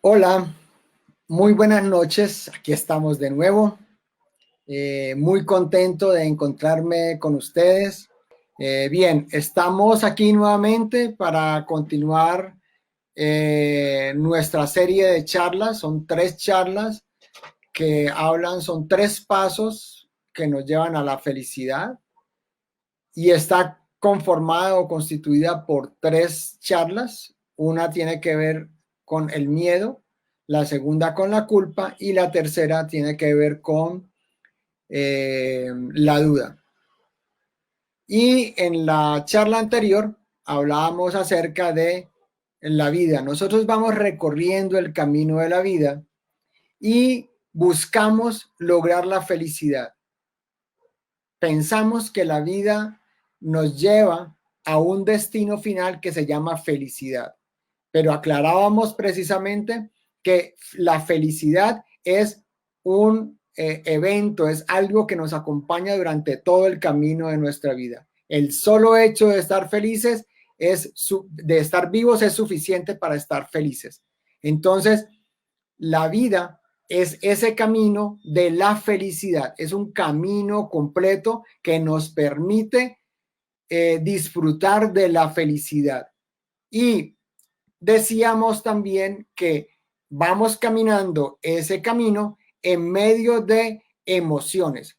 Hola, muy buenas noches. Aquí estamos de nuevo. Muy contento de encontrarme con ustedes. Bien, estamos aquí nuevamente para continuar nuestra serie de charlas. Son tres charlas que hablan, son tres pasos que nos llevan a la felicidad y está conformada o constituida por tres charlas. Una tiene que ver con el miedo, la segunda con la culpa y la tercera tiene que ver con la duda. Y en la charla anterior hablábamos acerca de la vida. Nosotros vamos recorriendo el camino de la vida y buscamos lograr la felicidad. Pensamos que la vida nos lleva a un destino final que se llama felicidad, pero aclarábamos precisamente que la felicidad es un evento, es algo que nos acompaña durante todo el camino de nuestra vida. El solo hecho de estar felices de estar vivos es suficiente para estar felices. Entonces, la vida es ese camino de la felicidad, es un camino completo que nos permite disfrutar de la felicidad. Y decíamos también que vamos caminando ese camino en medio de emociones.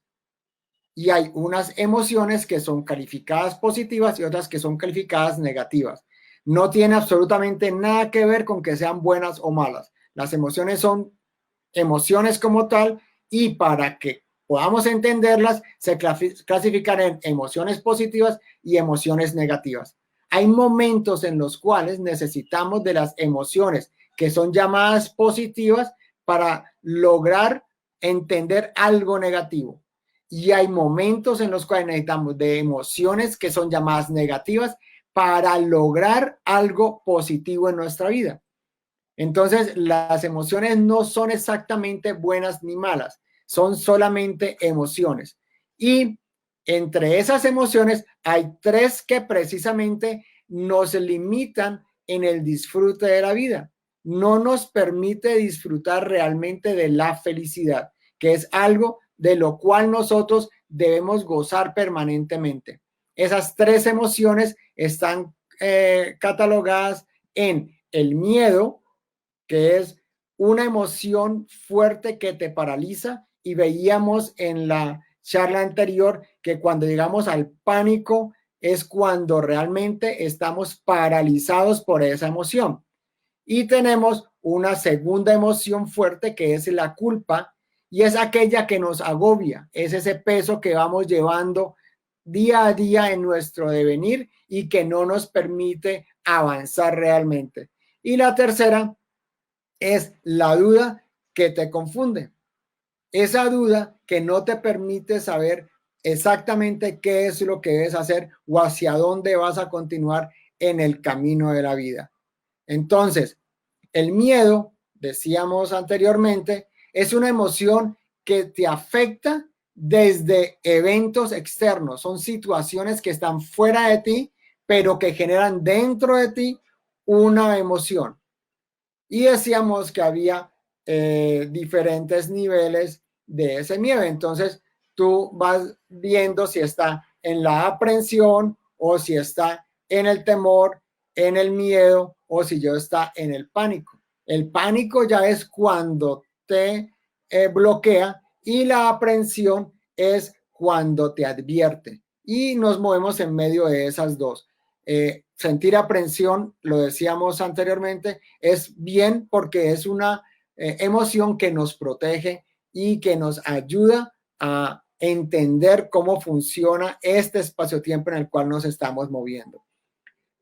Y hay unas emociones que son calificadas positivas y otras que son calificadas negativas. No tiene absolutamente nada que ver con que sean buenas o malas. Las emociones son emociones como tal y para que podamos entenderlas se clasifican en emociones positivas y emociones negativas. Hay momentos en los cuales necesitamos de las emociones que son llamadas positivas para lograr entender algo negativo. Y hay momentos en los cuales necesitamos de emociones que son llamadas negativas para lograr algo positivo en nuestra vida. Entonces, las emociones no son exactamente buenas ni malas, son solamente emociones. Y entre esas emociones hay tres que precisamente nos limitan en el disfrute de la vida. No nos permite disfrutar realmente de la felicidad, que es algo de lo cual nosotros debemos gozar permanentemente. Esas tres emociones están catalogadas en el miedo, que es una emoción fuerte que te paraliza, y veíamos en la charla anterior que cuando llegamos al pánico es cuando realmente estamos paralizados por esa emoción. Y tenemos una segunda emoción fuerte que es la culpa, y es aquella que nos agobia, es ese peso que vamos llevando día a día en nuestro devenir y que no nos permite avanzar realmente. Y la tercera es la duda que te confunde. Esa duda que no te permite saber exactamente qué es lo que debes hacer o hacia dónde vas a continuar en el camino de la vida. Entonces, el miedo, decíamos anteriormente, es una emoción que te afecta desde eventos externos. Son situaciones que están fuera de ti, pero que generan dentro de ti una emoción. Y decíamos que había diferentes niveles de ese miedo. Entonces, tú vas viendo si está en la aprensión o si está en el temor, en el miedo o si yo está en el pánico. El pánico ya es cuando te bloquea y la aprensión es cuando te advierte. Y nos movemos en medio de esas dos. Sentir aprensión, lo decíamos anteriormente, es bien porque es una emoción que nos protege y que nos ayuda a entender cómo funciona este espacio-tiempo en el cual nos estamos moviendo.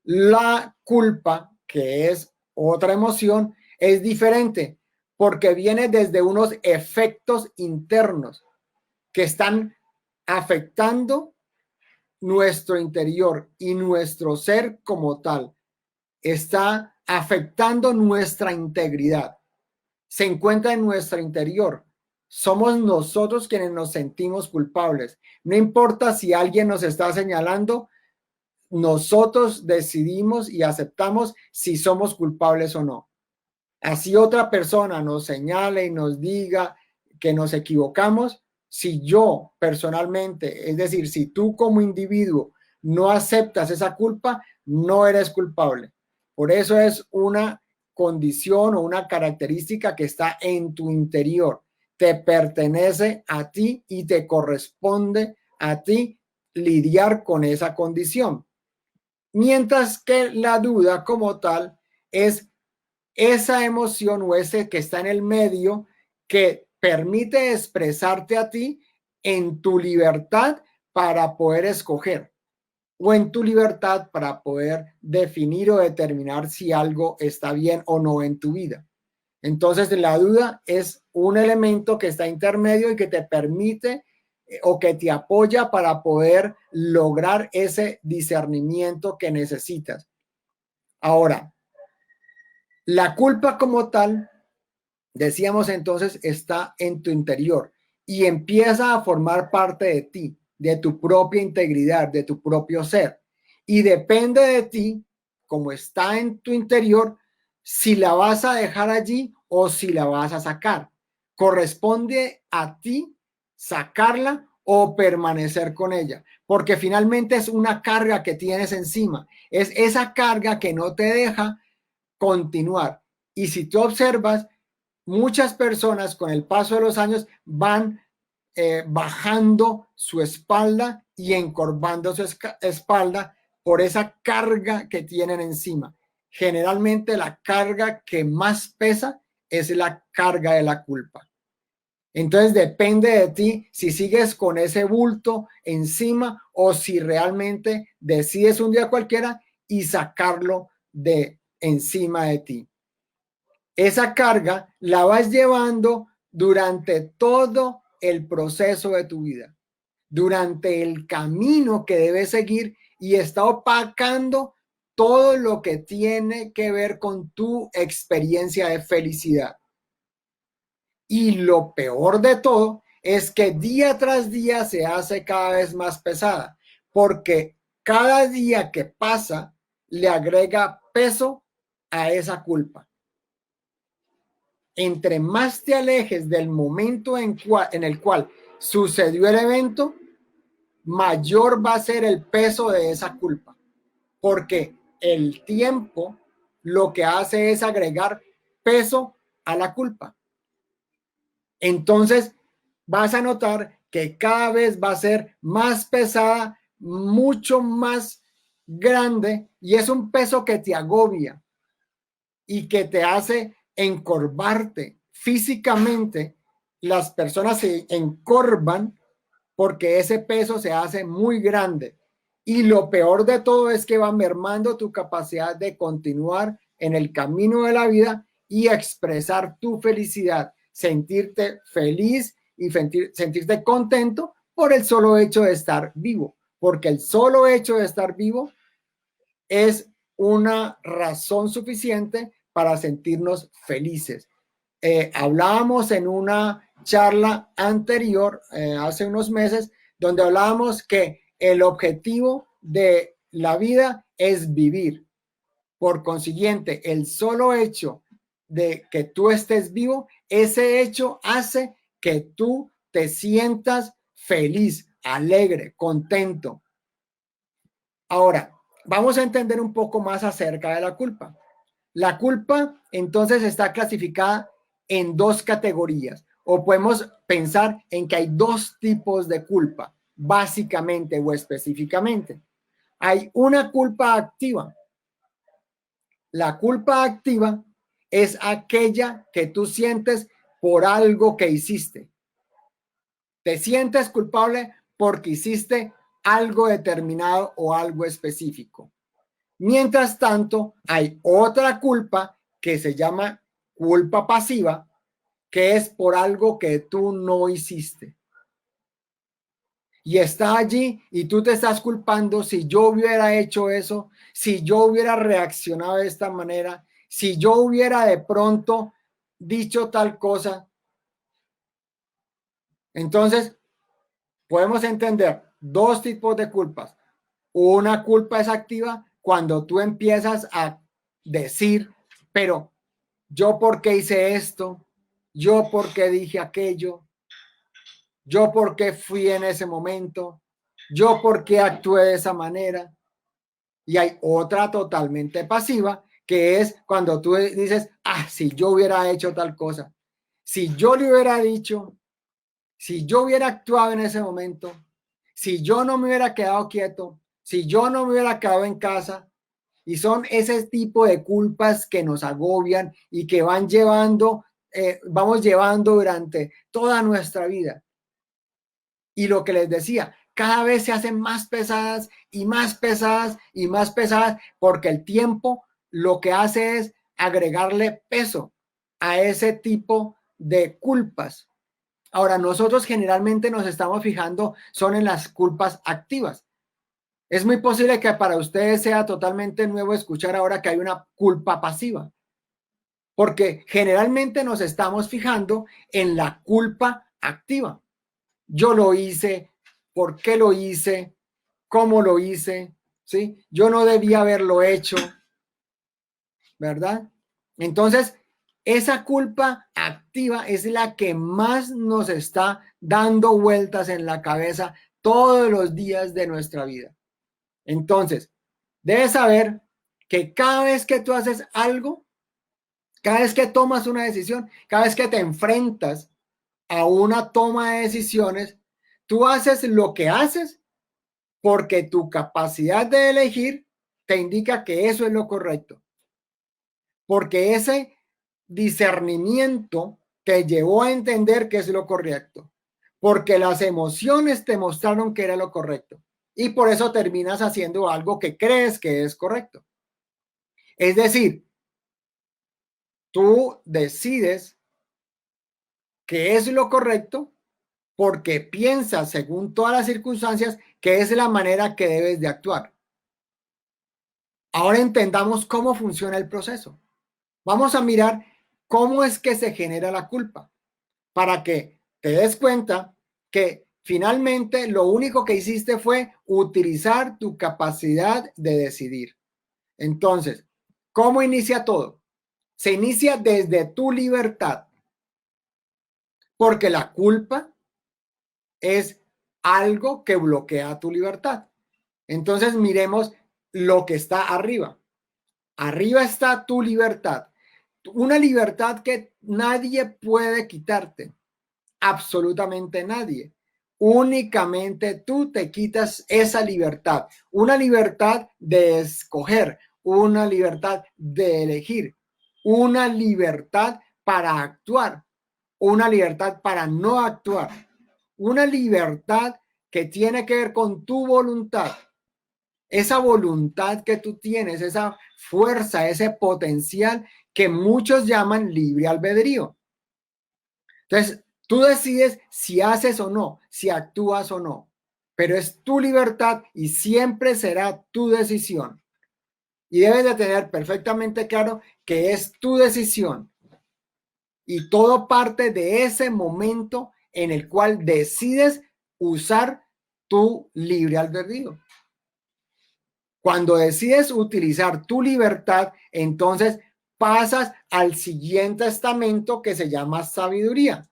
La culpa, que es otra emoción, es diferente porque viene desde unos efectos internos que están afectando nuestro interior y nuestro ser como tal. Está afectando nuestra integridad. Se encuentra en nuestro interior. Somos nosotros quienes nos sentimos culpables. No importa si alguien nos está señalando, nosotros decidimos y aceptamos si somos culpables o no. Así otra persona nos señale y nos diga que nos equivocamos, si yo personalmente, es decir, si tú como individuo no aceptas esa culpa, no eres culpable. Por eso es una condición o una característica que está en tu interior. Te pertenece a ti y te corresponde a ti lidiar con esa condición. Mientras que la duda como tal es esa emoción o ese que está en el medio que permite expresarte a ti en tu libertad para poder escoger o en tu libertad para poder definir o determinar si algo está bien o no en tu vida. Entonces, la duda es un elemento que está intermedio y que te permite o que te apoya para poder lograr ese discernimiento que necesitas. Ahora, la culpa como tal, decíamos entonces, está en tu interior y empieza a formar parte de ti, de tu propia integridad, de tu propio ser. Y depende de ti, como está en tu interior, si la vas a dejar allí o si la vas a sacar. Corresponde a ti sacarla o permanecer con ella, porque finalmente es una carga que tienes encima. Es esa carga que no te deja continuar. Y si tú observas, muchas personas con el paso de los años van bajando su espalda y encorvando su espalda por esa carga que tienen encima. Generalmente la carga que más pesa es la carga de la culpa. Entonces depende de ti si sigues con ese bulto encima o si realmente decides un día cualquiera y sacarlo de encima de ti. Esa carga la vas llevando durante todo el proceso de tu vida, durante el camino que debes seguir y está opacando todo lo que tiene que ver con tu experiencia de felicidad. Y lo peor de todo es que día tras día se hace cada vez más pesada, porque cada día que pasa le agrega peso a esa culpa. Entre más te alejes del momento en el cual sucedió el evento, mayor va a ser el peso de esa culpa, porque el tiempo lo que hace es agregar peso a la culpa. Entonces vas a notar que cada vez va a ser más pesada, mucho más grande, y es un peso que te agobia y que te hace encorvarte físicamente. Las personas se encorvan porque ese peso se hace muy grande. Y lo peor de todo es que va mermando tu capacidad de continuar en el camino de la vida y expresar tu felicidad, sentirte feliz y sentirte contento por el solo hecho de estar vivo, porque el solo hecho de estar vivo es una razón suficiente para sentirnos felices. Hablábamos en una charla anterior, hace unos meses, donde hablábamos que el objetivo de la vida es vivir. Por consiguiente, el solo hecho de que tú estés vivo, ese hecho hace que tú te sientas feliz, alegre, contento. Ahora, vamos a entender un poco más acerca de la culpa. La culpa entonces está clasificada en dos categorías, o podemos pensar en que hay dos tipos de culpa, básicamente o específicamente. Hay una culpa activa. La culpa activa es aquella que tú sientes por algo que hiciste. Te sientes culpable porque hiciste algo determinado o algo específico. Mientras tanto, hay otra culpa que se llama culpa pasiva, que es por algo que tú no hiciste. Y está allí y tú te estás culpando si yo hubiera hecho eso, si yo hubiera reaccionado de esta manera, si yo hubiera de pronto dicho tal cosa. Entonces, podemos entender dos tipos de culpas. Una culpa es activa cuando tú empiezas a decir, pero yo por qué hice esto, yo por qué dije aquello, yo por qué fui en ese momento, yo por qué actué de esa manera. Y hay otra totalmente pasiva, que es cuando tú dices, si yo hubiera hecho tal cosa, si yo le hubiera dicho, si yo hubiera actuado en ese momento, si yo no me hubiera quedado quieto, si yo no me hubiera quedado en casa. Y son ese tipo de culpas que nos agobian y que vamos llevando durante toda nuestra vida. Y lo que les decía, cada vez se hacen más pesadas y más pesadas y más pesadas, porque el tiempo lo que hace es agregarle peso a ese tipo de culpas. Ahora, nosotros generalmente nos estamos fijando son en las culpas activas. Es muy posible que para ustedes sea totalmente nuevo escuchar ahora que hay una culpa pasiva, porque generalmente nos estamos fijando en la culpa activa. Yo lo hice, ¿por qué lo hice? ¿Cómo lo hice? ¿Sí? Yo no debía haberlo hecho, ¿verdad? Entonces, esa culpa activa es la que más nos está dando vueltas en la cabeza todos los días de nuestra vida. Entonces, debes saber que cada vez que tú haces algo, cada vez que tomas una decisión, cada vez que te enfrentas a una toma de decisiones, tú haces lo que haces porque tu capacidad de elegir te indica que eso es lo correcto. Porque ese discernimiento te llevó a entender que es lo correcto. Porque las emociones te mostraron que era lo correcto. Y por eso terminas haciendo algo que crees que es correcto. Es decir, tú decides que es lo correcto porque piensas, según todas las circunstancias, que es la manera que debes de actuar. Ahora entendamos cómo funciona el proceso. Vamos a mirar cómo es que se genera la culpa para que te des cuenta que finalmente lo único que hiciste fue utilizar tu capacidad de decidir. Entonces, ¿cómo inicia todo? Se inicia desde tu libertad, porque la culpa es algo que bloquea tu libertad. Entonces miremos lo que está arriba. Arriba está tu libertad. Una libertad que nadie puede quitarte. Absolutamente nadie. Únicamente tú te quitas esa libertad. Una libertad de escoger, una libertad de elegir, una libertad para actuar, una libertad para no actuar, una libertad que tiene que ver con tu voluntad. Esa voluntad que tú tienes, esa fuerza, ese potencial que muchos llaman libre albedrío. Entonces, tú decides si haces o no, si actúas o no, pero es tu libertad y siempre será tu decisión. Y debes de tener perfectamente claro que es tu decisión y todo parte de ese momento en el cual decides usar tu libre albedrío. Cuando decides utilizar tu libertad, entonces pasas al siguiente estamento que se llama sabiduría.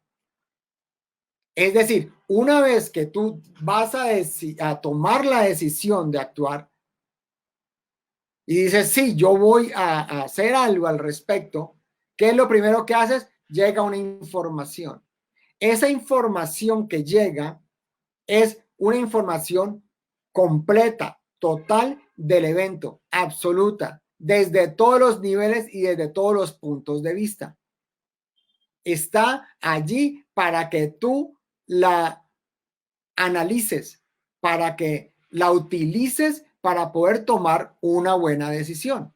Es decir, una vez que tú vas a tomar la decisión de actuar y dices, sí, yo voy a hacer algo al respecto, ¿qué es lo primero que haces? Llega una información. Esa información que llega es una información completa, total del evento, absoluta, desde todos los niveles y desde todos los puntos de vista. Está allí para que tú la analices, para que la utilices para poder tomar una buena decisión.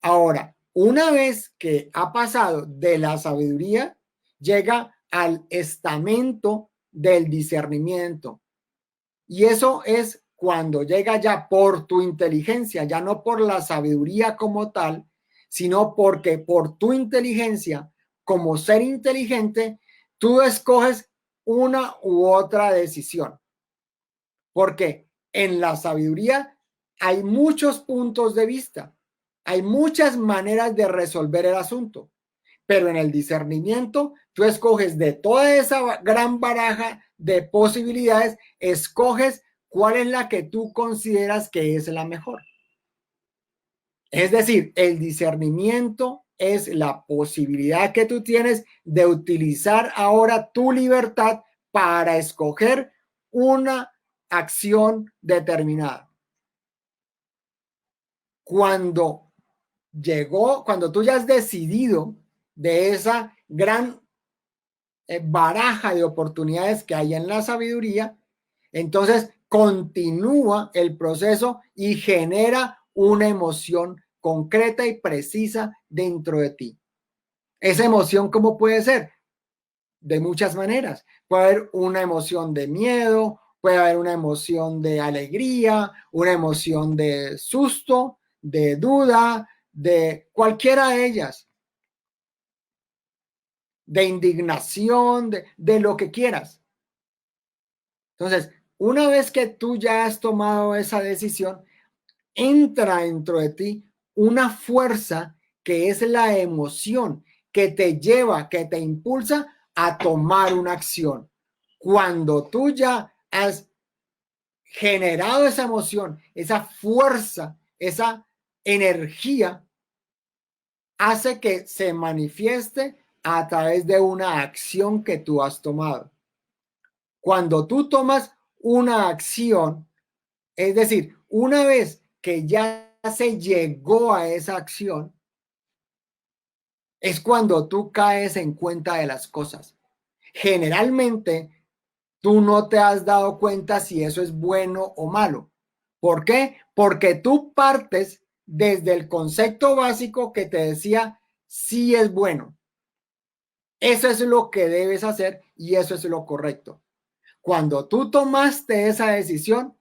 Ahora, una vez que ha pasado de la sabiduría, llega al estamento del discernimiento. Y eso es cuando llega ya por tu inteligencia, ya no por la sabiduría como tal, sino porque por tu inteligencia, como ser inteligente, tú escoges una u otra decisión. Porque en la sabiduría hay muchos puntos de vista, hay muchas maneras de resolver el asunto, Pero en el discernimiento, tú escoges de toda esa gran baraja de posibilidades, escoges cuál es la que tú consideras que es la mejor. Es decir, el discernimiento es la posibilidad que tú tienes de utilizar ahora tu libertad para escoger una acción determinada. Cuando cuando tú ya has decidido de esa gran baraja de oportunidades que hay en la sabiduría, entonces continúa el proceso y genera una emoción concreta y precisa dentro de ti. Esa emoción, ¿cómo puede ser? De muchas maneras. Puede haber una emoción de miedo, puede haber una emoción de alegría, una emoción de susto, de duda, de cualquiera de ellas, de indignación, de lo que quieras. Entonces, una vez que tú ya has tomado esa decisión, entra dentro de ti una fuerza que es la emoción que te lleva, que te impulsa a tomar una acción. Cuando tú ya has generado esa emoción, esa fuerza, esa energía, hace que se manifieste a través de una acción que tú has tomado. Cuando tú tomas una acción, es decir, una vez que ya se llegó a esa acción, es cuando tú caes en cuenta de las cosas. Generalmente, tú no te has dado cuenta si eso es bueno o malo. ¿Por qué? Porque tú partes desde el concepto básico que te decía si es bueno. Eso es lo que debes hacer y eso es lo correcto. Cuando tú tomaste esa decisión,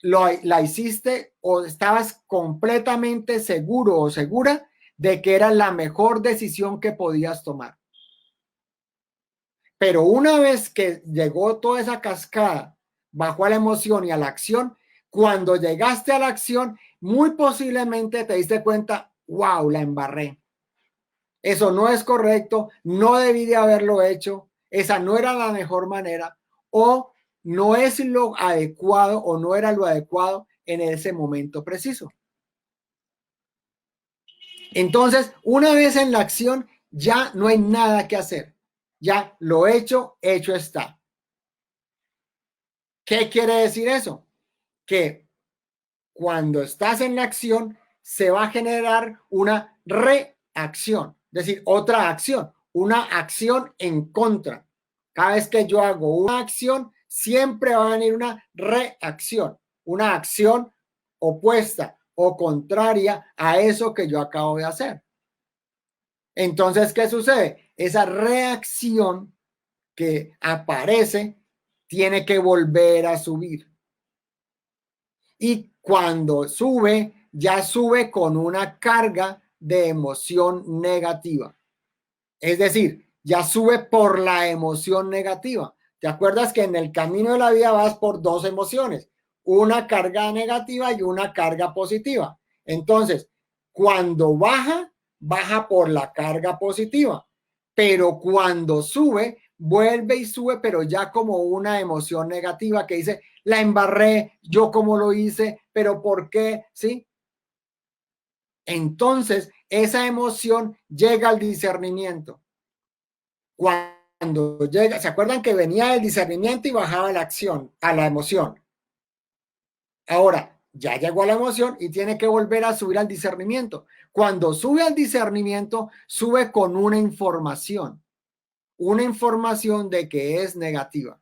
la hiciste o estabas completamente seguro o segura de que era la mejor decisión que podías tomar. Pero una vez que llegó toda esa cascada, bajó a la emoción y a la acción, cuando llegaste a la acción, muy posiblemente te diste cuenta, wow, la embarré. Eso no es correcto, no debí de haberlo hecho, esa no era la mejor manera o no es lo adecuado o no era lo adecuado en ese momento preciso. Entonces, una vez en la acción, ya no hay nada que hacer. Ya lo hecho, hecho está. ¿Qué quiere decir eso? Que cuando estás en la acción, se va a generar una reacción, es decir, otra acción, una acción en contra. Cada vez que yo hago una acción, siempre va a venir una reacción, una acción opuesta o contraria a eso que yo acabo de hacer. Entonces, ¿qué sucede? Esa reacción que aparece tiene que volver a subir. Y cuando sube, ya sube con una carga de emoción negativa. Es decir, ya sube por la emoción negativa. ¿Te acuerdas que en el camino de la vida vas por dos emociones? Una carga negativa y una carga positiva. Entonces, cuando baja, baja por la carga positiva. Pero cuando sube, vuelve y sube, pero ya como una emoción negativa que dice, la embarré, yo como lo hice, pero ¿por qué? ¿Sí? Entonces, esa emoción llega al discernimiento. Cuando llega, ¿se acuerdan que venía el discernimiento y bajaba la acción, a la emoción? Ahora, ya llegó a la emoción y tiene que volver a subir al discernimiento. Cuando sube al discernimiento, sube con una información de que es negativa.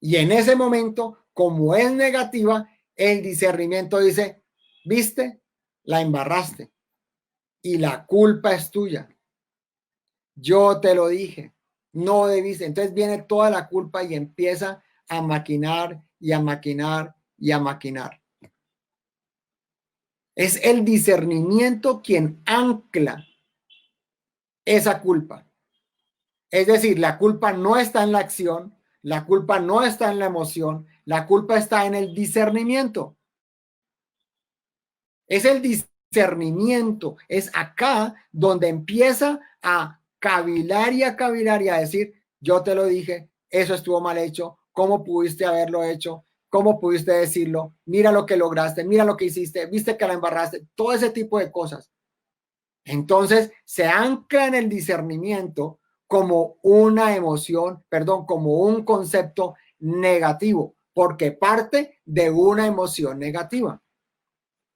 Y en ese momento, como es negativa, el discernimiento dice, viste, la embarraste y la culpa es tuya. Yo te lo dije, no debiste. Entonces viene toda la culpa y empieza a maquinar y a maquinar y a maquinar. Es el discernimiento quien ancla esa culpa. Es decir, la culpa no está en la acción, la culpa no está en la emoción, la culpa está en el discernimiento. Es el discernimiento. Es acá donde empieza a cavilar y a cavilar y a decir, yo te lo dije, eso estuvo mal hecho, ¿cómo pudiste haberlo hecho? ¿Cómo pudiste decirlo? Mira lo que lograste, mira lo que hiciste, viste que la embarraste, todo ese tipo de cosas. Entonces se ancla en el discernimiento como una emoción, perdón, como un concepto negativo, porque parte de una emoción negativa.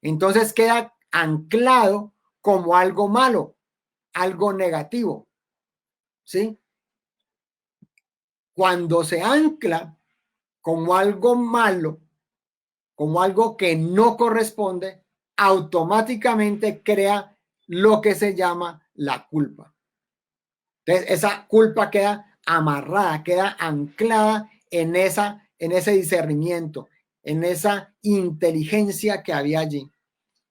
Entonces queda anclado como algo malo, algo negativo, ¿sí? Cuando se ancla como algo malo, como algo que no corresponde, automáticamente crea lo que se llama la culpa. Entonces, esa culpa queda amarrada, queda anclada en ese discernimiento, en esa inteligencia que había allí.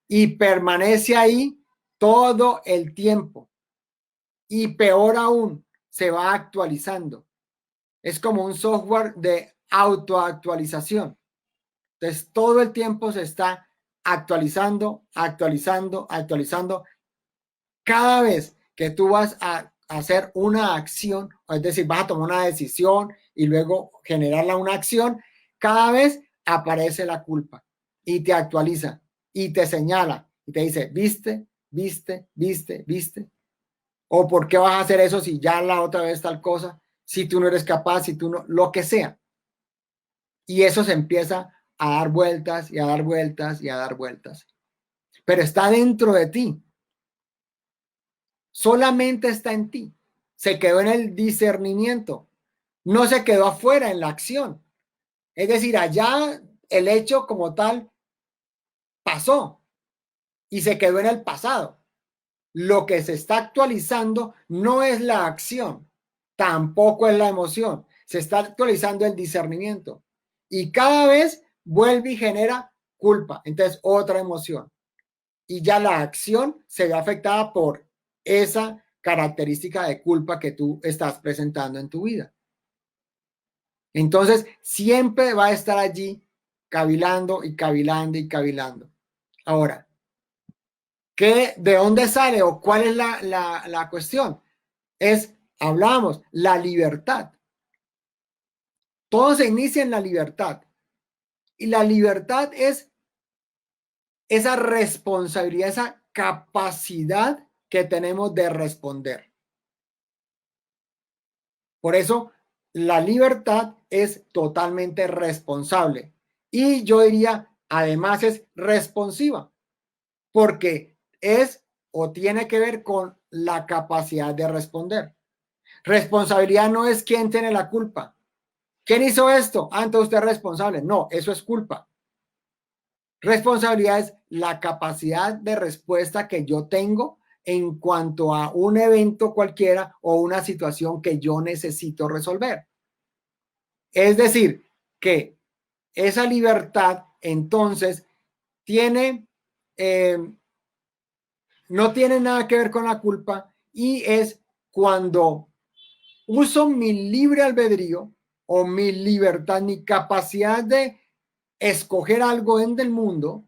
Y permanece ahí todo el tiempo. Y peor aún, se va actualizando. Es como un software de autoactualización. Entonces, todo el tiempo se está actualizando, actualizando, actualizando. Cada vez que tú vas a hacer una acción, es decir, vas a tomar una decisión y luego generarla una acción, cada vez aparece la culpa y te actualiza y te señala y te dice, viste, viste, viste, viste. O por qué vas a hacer eso si ya la otra vez tal cosa, si tú no eres capaz, si tú no, lo que sea. Y eso se empieza a dar vueltas y a dar vueltas y a dar vueltas. Pero está dentro de ti. Solamente está en ti. Se quedó en el discernimiento. No se quedó afuera en la acción. Es decir, allá el hecho como tal pasó y se quedó en el pasado. Lo que se está actualizando no es la acción, tampoco es la emoción. Se está actualizando el discernimiento. Y cada vez vuelve y genera culpa. Entonces, otra emoción. Y ya la acción se ve afectada por esa característica de culpa que tú estás presentando en tu vida. Entonces, siempre va a estar allí cavilando y cavilando y cavilando. Ahora, ¿de dónde sale o cuál es la cuestión? Hablamos, la libertad. Todo se inicia en la libertad. Y la libertad es esa responsabilidad, esa capacidad que tenemos de responder. Por eso, la libertad es totalmente responsable. Y yo diría, además es responsiva, porque es o tiene que ver con la capacidad de responder. Responsabilidad no es quién tiene la culpa. ¿Quién hizo esto? Ah, entonces usted es responsable. No, eso es culpa. Responsabilidad es la capacidad de respuesta que yo tengo en cuanto a un evento cualquiera o una situación que yo necesito resolver. Es decir, que esa libertad entonces tiene, no tiene nada que ver con la culpa y es cuando uso mi libre albedrío o mi libertad, mi capacidad de escoger algo en el mundo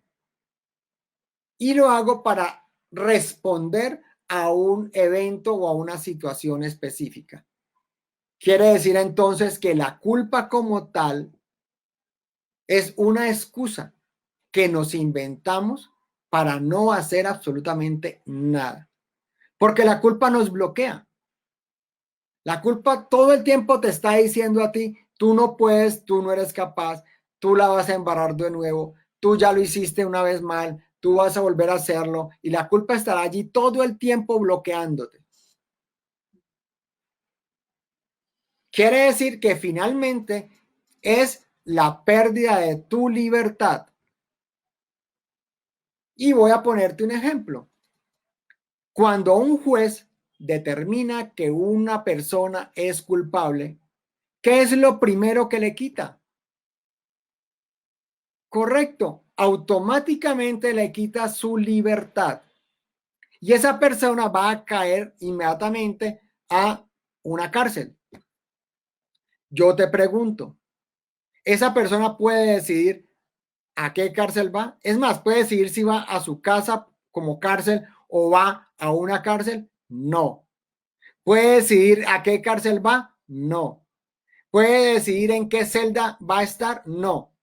y lo hago para responder a un evento o a una situación específica. Quiere decir entonces que la culpa como tal es una excusa que nos inventamos para no hacer absolutamente nada. Porque la culpa nos bloquea. La culpa todo el tiempo te está diciendo a ti, tú no puedes, tú no eres capaz, tú la vas a embarrar de nuevo, tú ya lo hiciste una vez mal, tú vas a volver a hacerlo y la culpa estará allí todo el tiempo bloqueándote. Quiere decir que finalmente es la pérdida de tu libertad. Y voy a ponerte un ejemplo. Cuando un juez determina que una persona es culpable, ¿qué es lo primero que le quita? Correcto, automáticamente le quita su libertad y esa persona va a caer inmediatamente a una cárcel. Yo te pregunto, ¿esa persona puede decidir a qué cárcel va? Es más, puede decidir si va a su casa como cárcel o va a una cárcel? No. ¿Puede decidir a qué cárcel va? No. ¿Puede decidir en qué celda va a estar? No.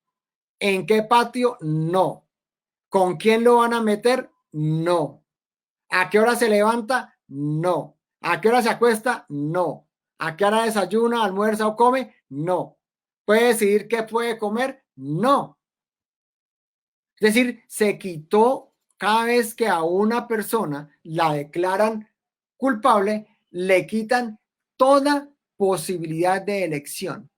¿En qué patio? No. ¿Con quién lo van a meter? No. ¿A qué hora se levanta? No. ¿A qué hora se acuesta? No. ¿A qué hora desayuna, almuerza o come? No. ¿Puede decidir qué puede comer? No. Es decir, se quitó cada vez que a una persona la declaran culpable, le quitan toda posibilidad de elección,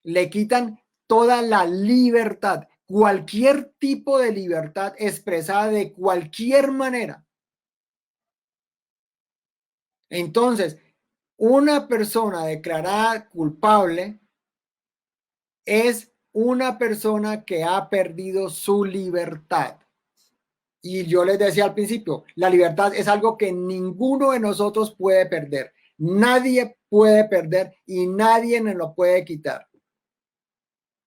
le quitan toda la libertad, cualquier tipo de libertad expresada de cualquier manera. Entonces, una persona declarada culpable es una persona que ha perdido su libertad. Y yo les decía al principio, la libertad es algo que ninguno de nosotros puede perder. Nadie puede perder y nadie nos lo puede quitar.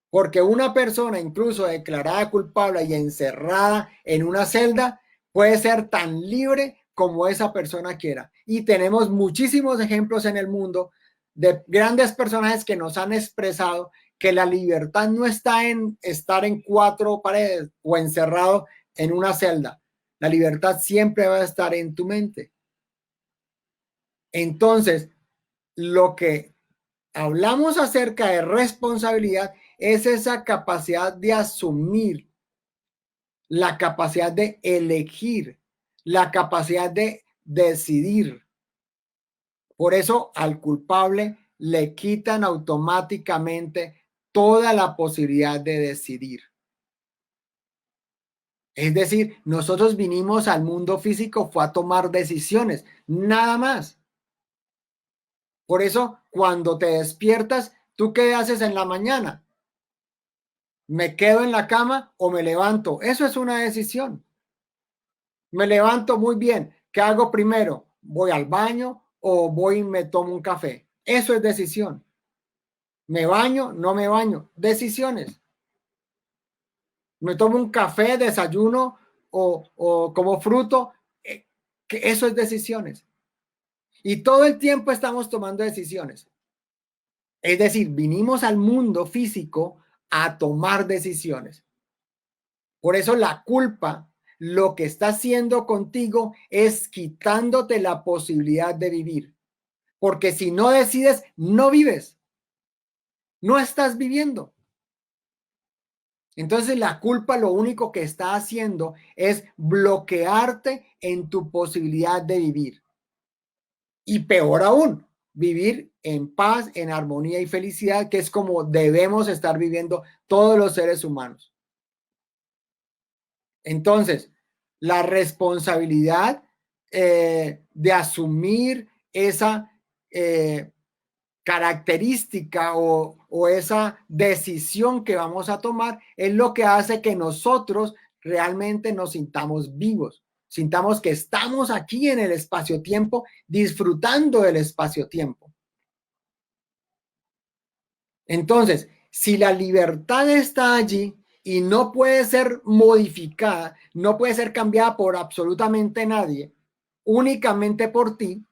Porque una persona incluso declarada culpable y encerrada en una celda puede ser tan libre como esa persona quiera. Y tenemos muchísimos ejemplos en el mundo de grandes personajes que nos han expresado que la libertad no está en estar en cuatro paredes o encerrado en una celda. La libertad siempre va a estar en tu mente. Entonces, lo que hablamos acerca de responsabilidad es esa capacidad de asumir, la capacidad de elegir, la capacidad de decidir. Por eso al culpable le quitan automáticamente toda la posibilidad de decidir. Es decir, nosotros vinimos al mundo físico fue a tomar decisiones, nada más. Por eso, cuando te despiertas, ¿tú qué haces en la mañana? ¿Me quedo en la cama o me levanto? Eso es una decisión. Me levanto muy bien. ¿Qué hago primero? ¿Voy al baño o voy y me tomo un café? Eso es decisión. ¿Me baño? ¿No me baño? Decisiones. ¿Me tomo un café, desayuno o como fruto? Que eso es decisiones. Y todo el tiempo estamos tomando decisiones. Es decir, vinimos al mundo físico a tomar decisiones. Por eso la culpa, lo que está haciendo contigo es quitándote la posibilidad de vivir. Porque si no decides, no vives. No estás viviendo. Entonces la culpa lo único que está haciendo es bloquearte en tu posibilidad de vivir. Y peor aún, vivir en paz, en armonía y felicidad, que es como debemos estar viviendo todos los seres humanos. Entonces, la responsabilidad de asumir esa característica o esa decisión que vamos a tomar es lo que hace que nosotros realmente nos sintamos vivos, sintamos que estamos aquí en el espacio-tiempo, disfrutando del espacio-tiempo. Entonces, si la libertad está allí y no puede ser modificada, no puede ser cambiada por absolutamente nadie, únicamente por ti,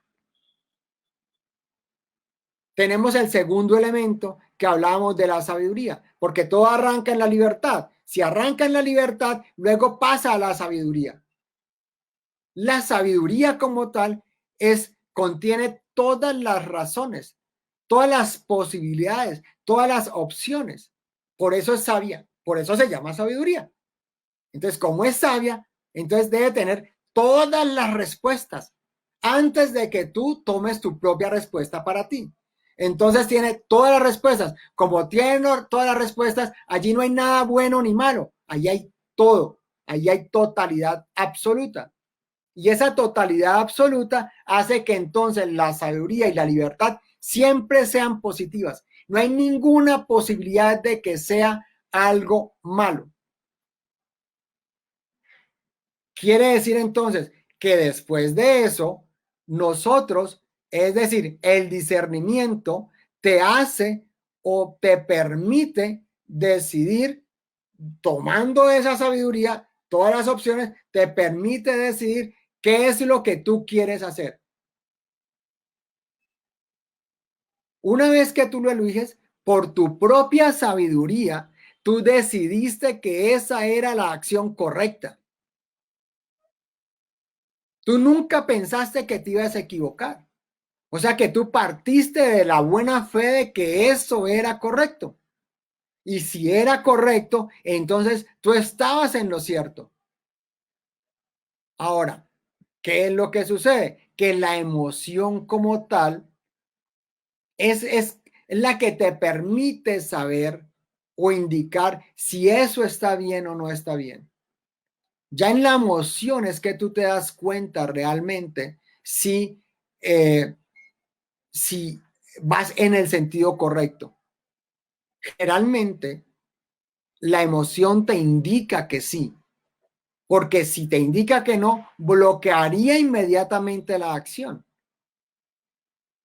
tenemos el segundo elemento que hablábamos de la sabiduría, porque todo arranca en la libertad. Si arranca en la libertad, luego pasa a la sabiduría. La sabiduría como tal contiene todas las razones, todas las posibilidades, todas las opciones. Por eso es sabia, por eso se llama sabiduría. Entonces, como es sabia, entonces debe tener todas las respuestas antes de que tú tomes tu propia respuesta para ti. Entonces tiene todas las respuestas. Como tiene todas las respuestas, allí no hay nada bueno ni malo. Allí hay todo. Allí hay totalidad absoluta. Y esa totalidad absoluta hace que entonces la sabiduría y la libertad siempre sean positivas. No hay ninguna posibilidad de que sea algo malo. Quiere decir entonces que después de eso, nosotros, es decir, el discernimiento te hace o te permite decidir tomando esa sabiduría todas las opciones, te permite decidir qué es lo que tú quieres hacer. Una vez que tú lo eliges, por tu propia sabiduría, tú decidiste que esa era la acción correcta. Tú nunca pensaste que te ibas a equivocar. O sea que tú partiste de la buena fe de que eso era correcto. Y si era correcto, entonces tú estabas en lo cierto. Ahora, ¿qué es lo que sucede? Que la emoción como tal es la que te permite saber o indicar si eso está bien o no está bien. Ya en la emoción es que tú te das cuenta realmente eh, si vas en el sentido correcto. Generalmente, la emoción te indica que sí, porque si te indica que no, bloquearía inmediatamente la acción,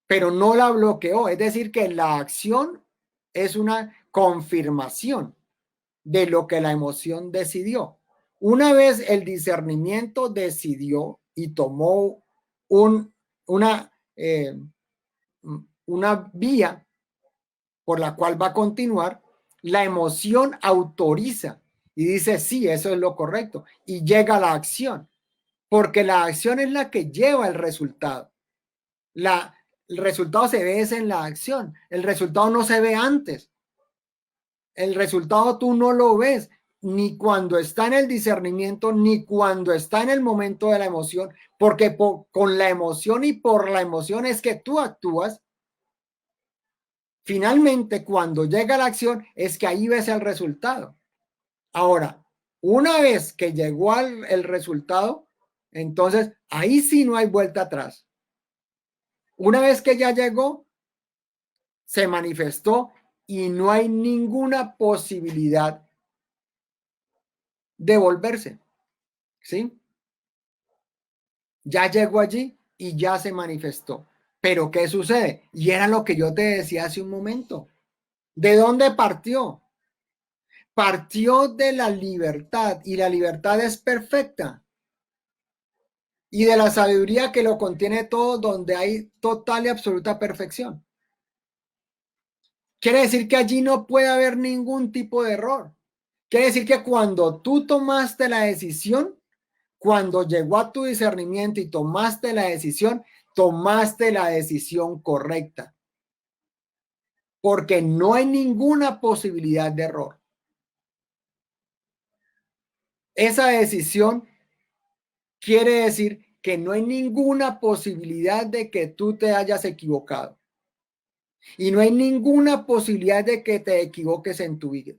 pero no la bloqueó. Es decir, que la acción es una confirmación de lo que la emoción decidió. Una vez el discernimiento decidió y tomó un, una, eh, una vía por la cual va a continuar, la emoción autoriza y dice, sí, eso es lo correcto, y llega a la acción, porque la acción es la que lleva el resultado. La, el resultado se ve es en la acción, el resultado no se ve antes, el resultado tú no lo ves ni cuando está en el discernimiento, ni cuando está en el momento de la emoción, porque con la emoción y por la emoción es que tú actúas. Finalmente, cuando llega la acción, es que ahí ves el resultado. Ahora, una vez que llegó el resultado, entonces ahí sí no hay vuelta atrás. Una vez que ya llegó, se manifestó y no hay ninguna posibilidad de volverse, ¿sí? Ya llegó allí y ya se manifestó. Pero ¿qué sucede? Y era lo que yo te decía hace un momento. ¿De dónde partió? Partió de la libertad y la libertad es perfecta y de la sabiduría que lo contiene todo donde hay total y absoluta perfección. Quiere decir que allí no puede haber ningún tipo de error. Quiere decir que cuando tú tomaste la decisión, cuando llegó a tu discernimiento y tomaste la decisión correcta, porque no hay ninguna posibilidad de error. Esa decisión quiere decir que no hay ninguna posibilidad de que tú te hayas equivocado. Y no hay ninguna posibilidad de que te equivoques en tu vida.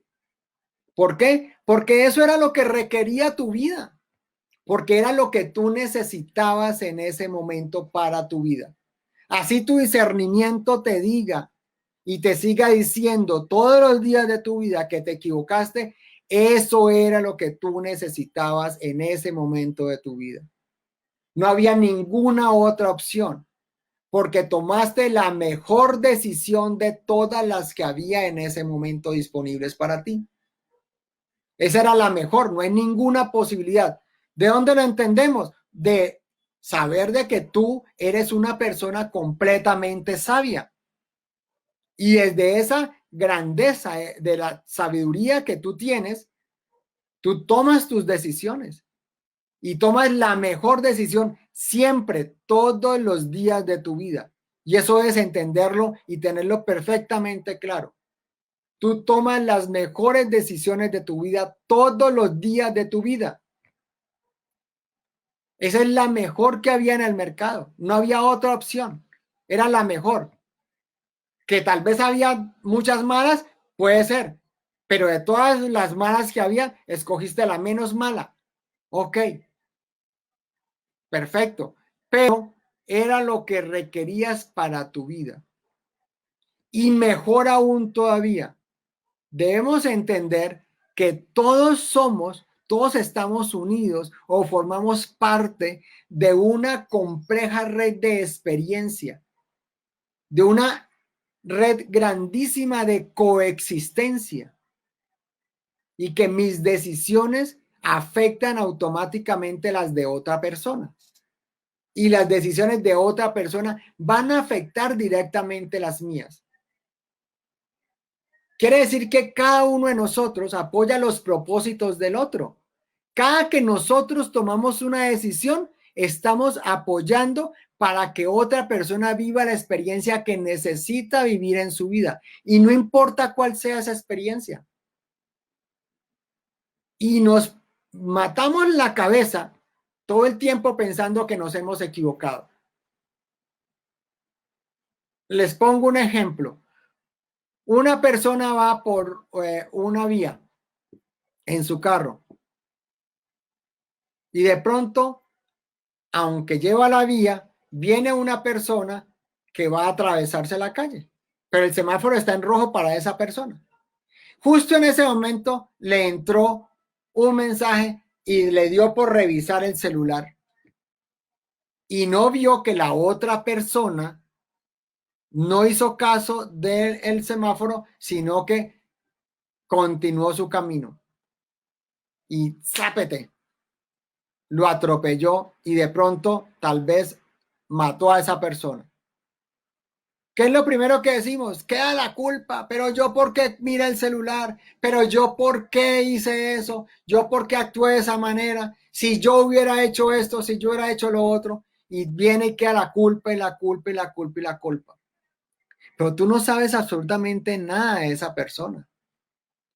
¿Por qué? Porque eso era lo que requería tu vida. Porque era lo que tú necesitabas en ese momento para tu vida. Así tu discernimiento te diga y te siga diciendo todos los días de tu vida que te equivocaste, eso era lo que tú necesitabas en ese momento de tu vida. No había ninguna otra opción, porque tomaste la mejor decisión de todas las que había en ese momento disponibles para ti. Esa era la mejor, no hay ninguna posibilidad. ¿De dónde lo entendemos? De saber de que tú eres una persona completamente sabia. Y desde esa grandeza de la sabiduría que tú tienes, tú tomas tus decisiones. Y tomas la mejor decisión siempre, todos los días de tu vida. Y eso es entenderlo y tenerlo perfectamente claro. Tú tomas las mejores decisiones de tu vida todos los días de tu vida. Esa es la mejor que había en el mercado. No había otra opción. Era la mejor. Que tal vez había muchas malas, puede ser. Pero de todas las malas que había, escogiste la menos mala. Ok, perfecto. Pero era lo que requerías para tu vida. Y mejor aún todavía, debemos entender que todos estamos unidos o formamos parte de una compleja red de experiencia, de una red grandísima de coexistencia y que mis decisiones afectan automáticamente las de otra persona. Y las decisiones de otra persona van a afectar directamente las mías. Quiere decir que cada uno de nosotros apoya los propósitos del otro. Cada que nosotros tomamos una decisión, estamos apoyando para que otra persona viva la experiencia que necesita vivir en su vida. Y no importa cuál sea esa experiencia. Y nos matamos la cabeza todo el tiempo pensando que nos hemos equivocado. Les pongo un ejemplo. Una persona va por una vía en su carro y de pronto, aunque lleva la vía, viene una persona que va a atravesarse la calle, pero el semáforo está en rojo para esa persona. Justo en ese momento le entró un mensaje y le dio por revisar el celular y no vio que la otra persona no hizo caso del semáforo, sino que continuó su camino y ¡zápete! Lo atropelló y de pronto tal vez mató a esa persona. ¿Qué es lo primero que decimos? Queda la culpa, pero yo por qué mira el celular, pero yo por qué hice eso, yo por qué actué de esa manera, si yo hubiera hecho esto, si yo hubiera hecho lo otro, y viene y queda la culpa y la culpa y la culpa y la culpa. Pero tú no sabes absolutamente nada de esa persona,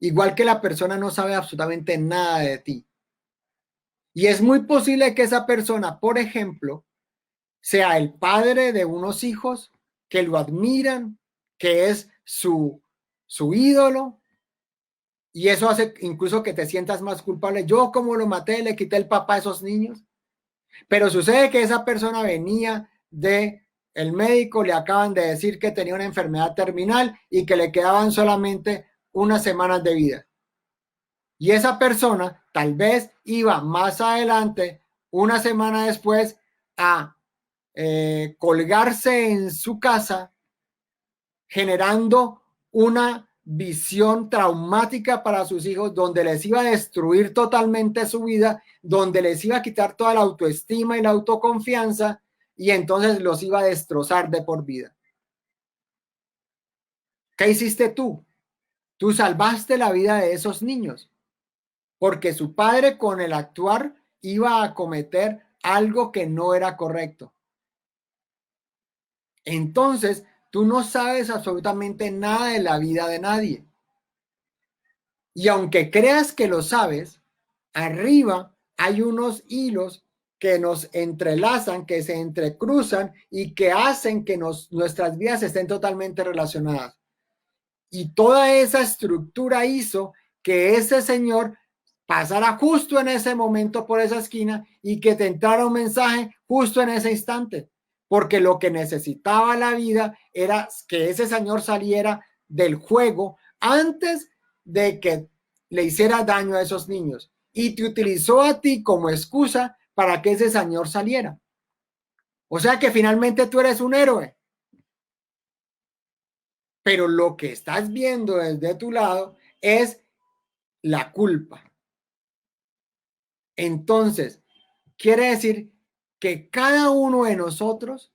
igual que la persona no sabe absolutamente nada de ti. Y es muy posible que esa persona, por ejemplo, sea el padre de unos hijos que lo admiran, que es su ídolo, y eso hace incluso que te sientas más culpable. Yo como lo maté, le quité el papá a esos niños, pero sucede que esa persona venía de el médico, le acaban de decir que tenía una enfermedad terminal y que le quedaban solamente unas semanas de vida. Y esa persona tal vez iba más adelante, una semana después, a colgarse en su casa, generando una visión traumática para sus hijos, donde les iba a destruir totalmente su vida, donde les iba a quitar toda la autoestima y la autoconfianza, y entonces los iba a destrozar de por vida. ¿Qué hiciste tú? Tú salvaste la vida de esos niños, porque su padre con el actuar iba a cometer algo que no era correcto. Entonces, tú no sabes absolutamente nada de la vida de nadie. Y aunque creas que lo sabes, arriba hay unos hilos que nos entrelazan, que se entrecruzan y que hacen que nuestras vidas estén totalmente relacionadas. Y toda esa estructura hizo que ese señor pasara justo en ese momento por esa esquina y que te entrara un mensaje justo en ese instante, porque lo que necesitaba la vida era que ese señor saliera del juego antes de que le hiciera daño a esos niños, y te utilizó a ti como excusa para que ese señor saliera. O sea que finalmente tú eres un héroe, pero lo que estás viendo desde tu lado es la culpa. Entonces, quiere decir que cada uno de nosotros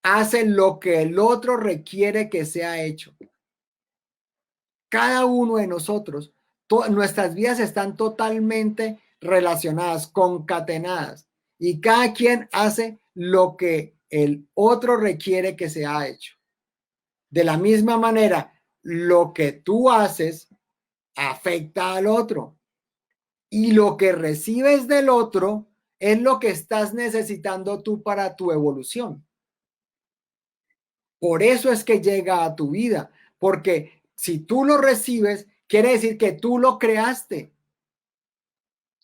hace lo que el otro requiere que sea hecho. Cada uno de nosotros, nuestras vidas están totalmente relacionadas, concatenadas, y cada quien hace lo que el otro requiere que sea hecho. De la misma manera, lo que tú haces afecta al otro. Y lo que recibes del otro es lo que estás necesitando tú para tu evolución. Por eso es que llega a tu vida, porque si tú lo recibes, quiere decir que tú lo creaste.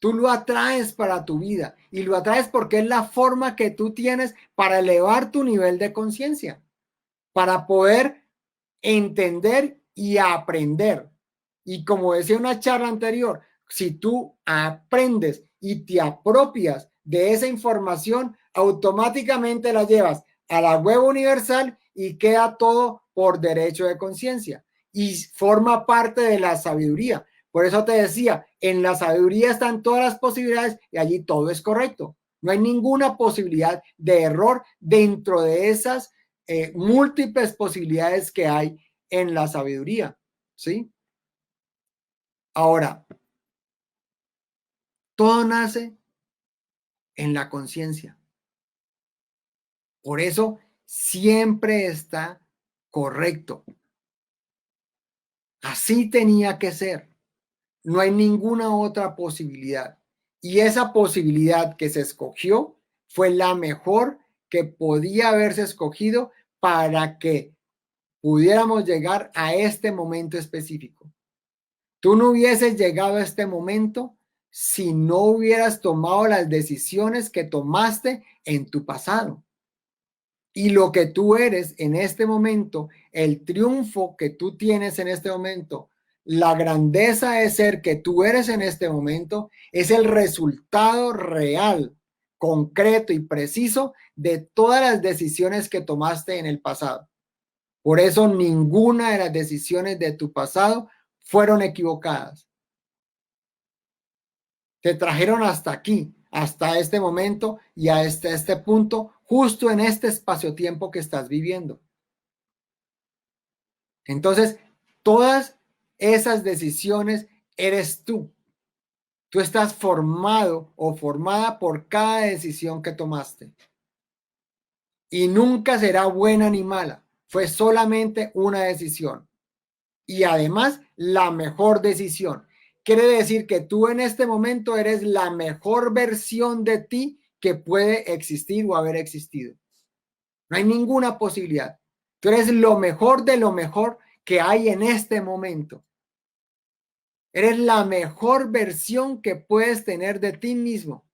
Tú lo atraes para tu vida y lo atraes porque es la forma que tú tienes para elevar tu nivel de conciencia, para poder entender y aprender. Y como decía una charla anterior, si tú aprendes y te apropias de esa información, automáticamente la llevas a la web universal y queda todo por derecho de conciencia y forma parte de la sabiduría, Por eso te decía, en la sabiduría están todas las posibilidades y allí todo es correcto. No hay ninguna posibilidad de error dentro de esas múltiples posibilidades que hay en la sabiduría, ¿sí? Ahora, todo nace en la conciencia. Por eso siempre está correcto. Así tenía que ser. No hay ninguna otra posibilidad. Y esa posibilidad que se escogió fue la mejor que podía haberse escogido para que pudiéramos llegar a este momento específico. Tú no hubieses llegado a este momento si no hubieras tomado las decisiones que tomaste en tu pasado. Y lo que tú eres en este momento, el triunfo que tú tienes en este momento, la grandeza de ser que tú eres en este momento, es el resultado real, concreto y preciso de todas las decisiones que tomaste en el pasado. Por eso ninguna de las decisiones de tu pasado fueron equivocadas. Te trajeron hasta aquí, hasta este momento y a este punto, justo en este espacio-tiempo que estás viviendo. Entonces, todas esas decisiones eres tú. Tú estás formado o formada por cada decisión que tomaste. Y nunca será buena ni mala. Fue solamente una decisión. Y además, la mejor decisión. Quiere decir que tú en este momento eres la mejor versión de ti que puede existir o haber existido. No hay ninguna posibilidad. Tú eres lo mejor de lo mejor que hay en este momento. Eres la mejor versión que puedes tener de ti mismo.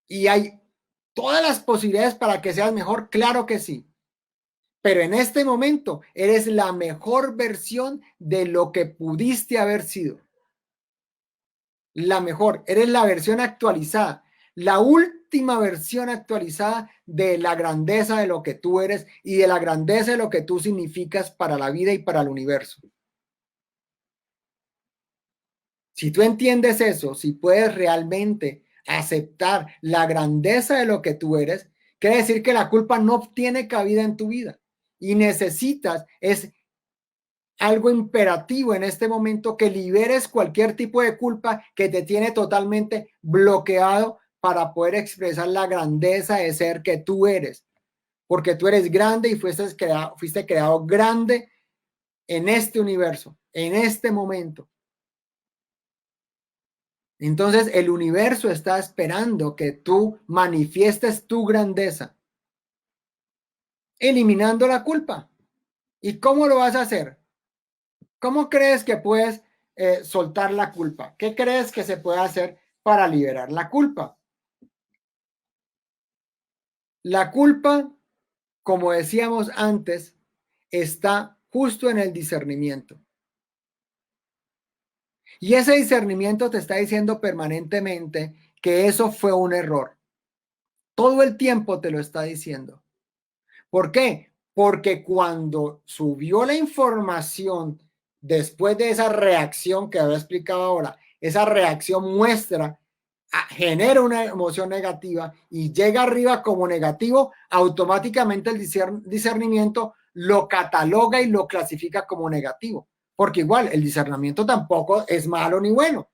Y hay todas las posibilidades para que seas mejor, claro que sí. Pero en este momento eres la mejor versión de lo que pudiste haber sido. La mejor, eres la versión actualizada, la última versión actualizada de la grandeza de lo que tú eres y de la grandeza de lo que tú significas para la vida y para el universo. Si tú entiendes eso, si puedes realmente aceptar la grandeza de lo que tú eres, quiere decir que la culpa no tiene cabida en tu vida y necesitas, es algo imperativo en este momento que liberes cualquier tipo de culpa que te tiene totalmente bloqueado para poder expresar la grandeza de ser que tú eres, porque tú eres grande y fuiste creado grande en este universo, en este momento. Entonces el universo está esperando que tú manifiestes tu grandeza, eliminando la culpa. ¿Y cómo lo vas a hacer? ¿Cómo crees que puedes soltar la culpa? ¿Qué crees que se puede hacer para liberar la culpa? La culpa, como decíamos antes, está justo en el discernimiento. Y ese discernimiento te está diciendo permanentemente que eso fue un error. Todo el tiempo te lo está diciendo. ¿Por qué? Porque cuando subió la información después de esa reacción que había explicado ahora, esa reacción muestra, genera una emoción negativa y llega arriba como negativo, automáticamente el discernimiento lo cataloga y lo clasifica como negativo. Porque igual el discernimiento tampoco es malo ni bueno,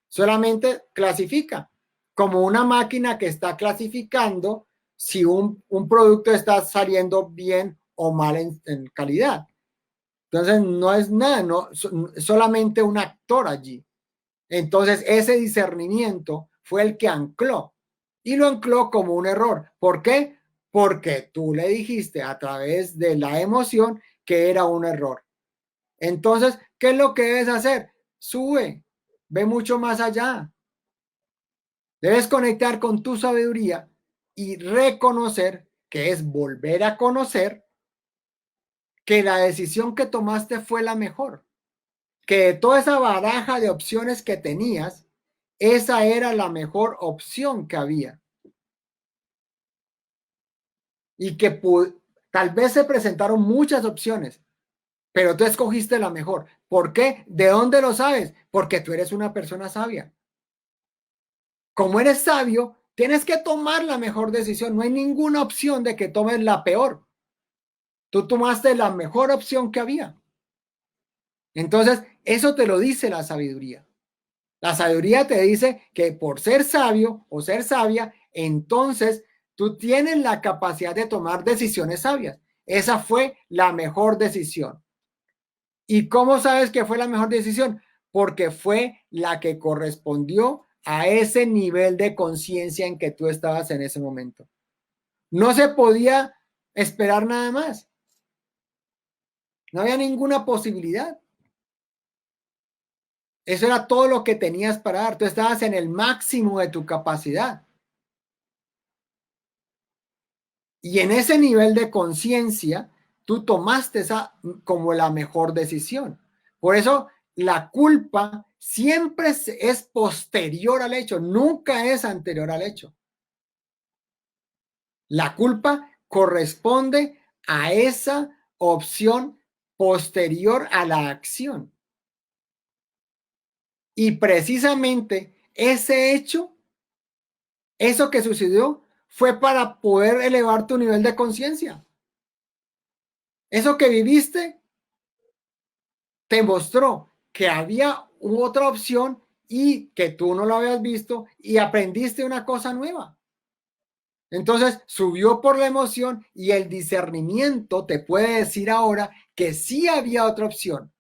solamente clasifica como una máquina que está clasificando si un producto está saliendo bien o mal en calidad. Entonces no es nada, no, solamente un actor allí. Entonces ese discernimiento fue el que ancló y lo ancló como un error. ¿Por qué? Porque tú le dijiste a través de la emoción que era un error. Entonces, ¿qué es lo que debes hacer? Sube, ve mucho más allá. Debes conectar con tu sabiduría y reconocer, que es volver a conocer, que la decisión que tomaste fue la mejor, que de toda esa baraja de opciones que tenías, esa era la mejor opción que había. Y que tal vez se presentaron muchas opciones, pero tú escogiste la mejor. ¿Por qué? ¿De dónde lo sabes? Porque tú eres una persona sabia. Como eres sabio, tienes que tomar la mejor decisión. No hay ninguna opción de que tomes la peor. Tú tomaste la mejor opción que había. Entonces, eso te lo dice la sabiduría. La sabiduría te dice que por ser sabio o ser sabia, entonces tú tienes la capacidad de tomar decisiones sabias. Esa fue la mejor decisión. ¿Y cómo sabes que fue la mejor decisión? Porque fue la que correspondió a ese nivel de conciencia en que tú estabas en ese momento. No se podía esperar nada más. No había ninguna posibilidad. Eso era todo lo que tenías para dar. Tú estabas en el máximo de tu capacidad. Y en ese nivel de conciencia, tú tomaste esa como la mejor decisión. Por eso la culpa siempre es posterior al hecho, nunca es anterior al hecho. La culpa corresponde a esa opción posterior a la acción. Y precisamente ese hecho, eso que sucedió, fue para poder elevar tu nivel de conciencia. Eso que viviste te mostró que había otra opción y que tú no lo habías visto y aprendiste una cosa nueva. Entonces subió por la emoción y el discernimiento te puede decir ahora que sí había otra opción.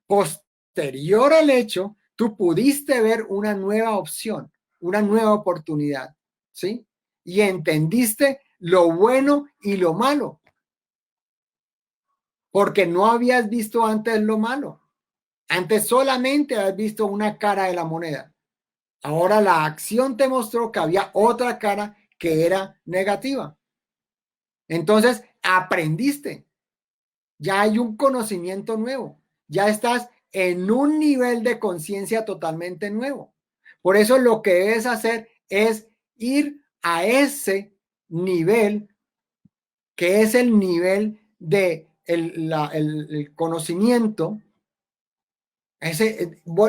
Posterior al hecho, tú pudiste ver una nueva opción, una nueva oportunidad, ¿sí? Y entendiste lo bueno y lo malo, porque no habías visto antes lo malo. Antes solamente habías visto una cara de la moneda. Ahora la acción te mostró que había otra cara que era negativa. Entonces aprendiste. Ya hay un conocimiento nuevo. Ya estás en un nivel de conciencia totalmente nuevo. Por eso lo que debes hacer es ir a ese nivel, que es el nivel de el conocimiento.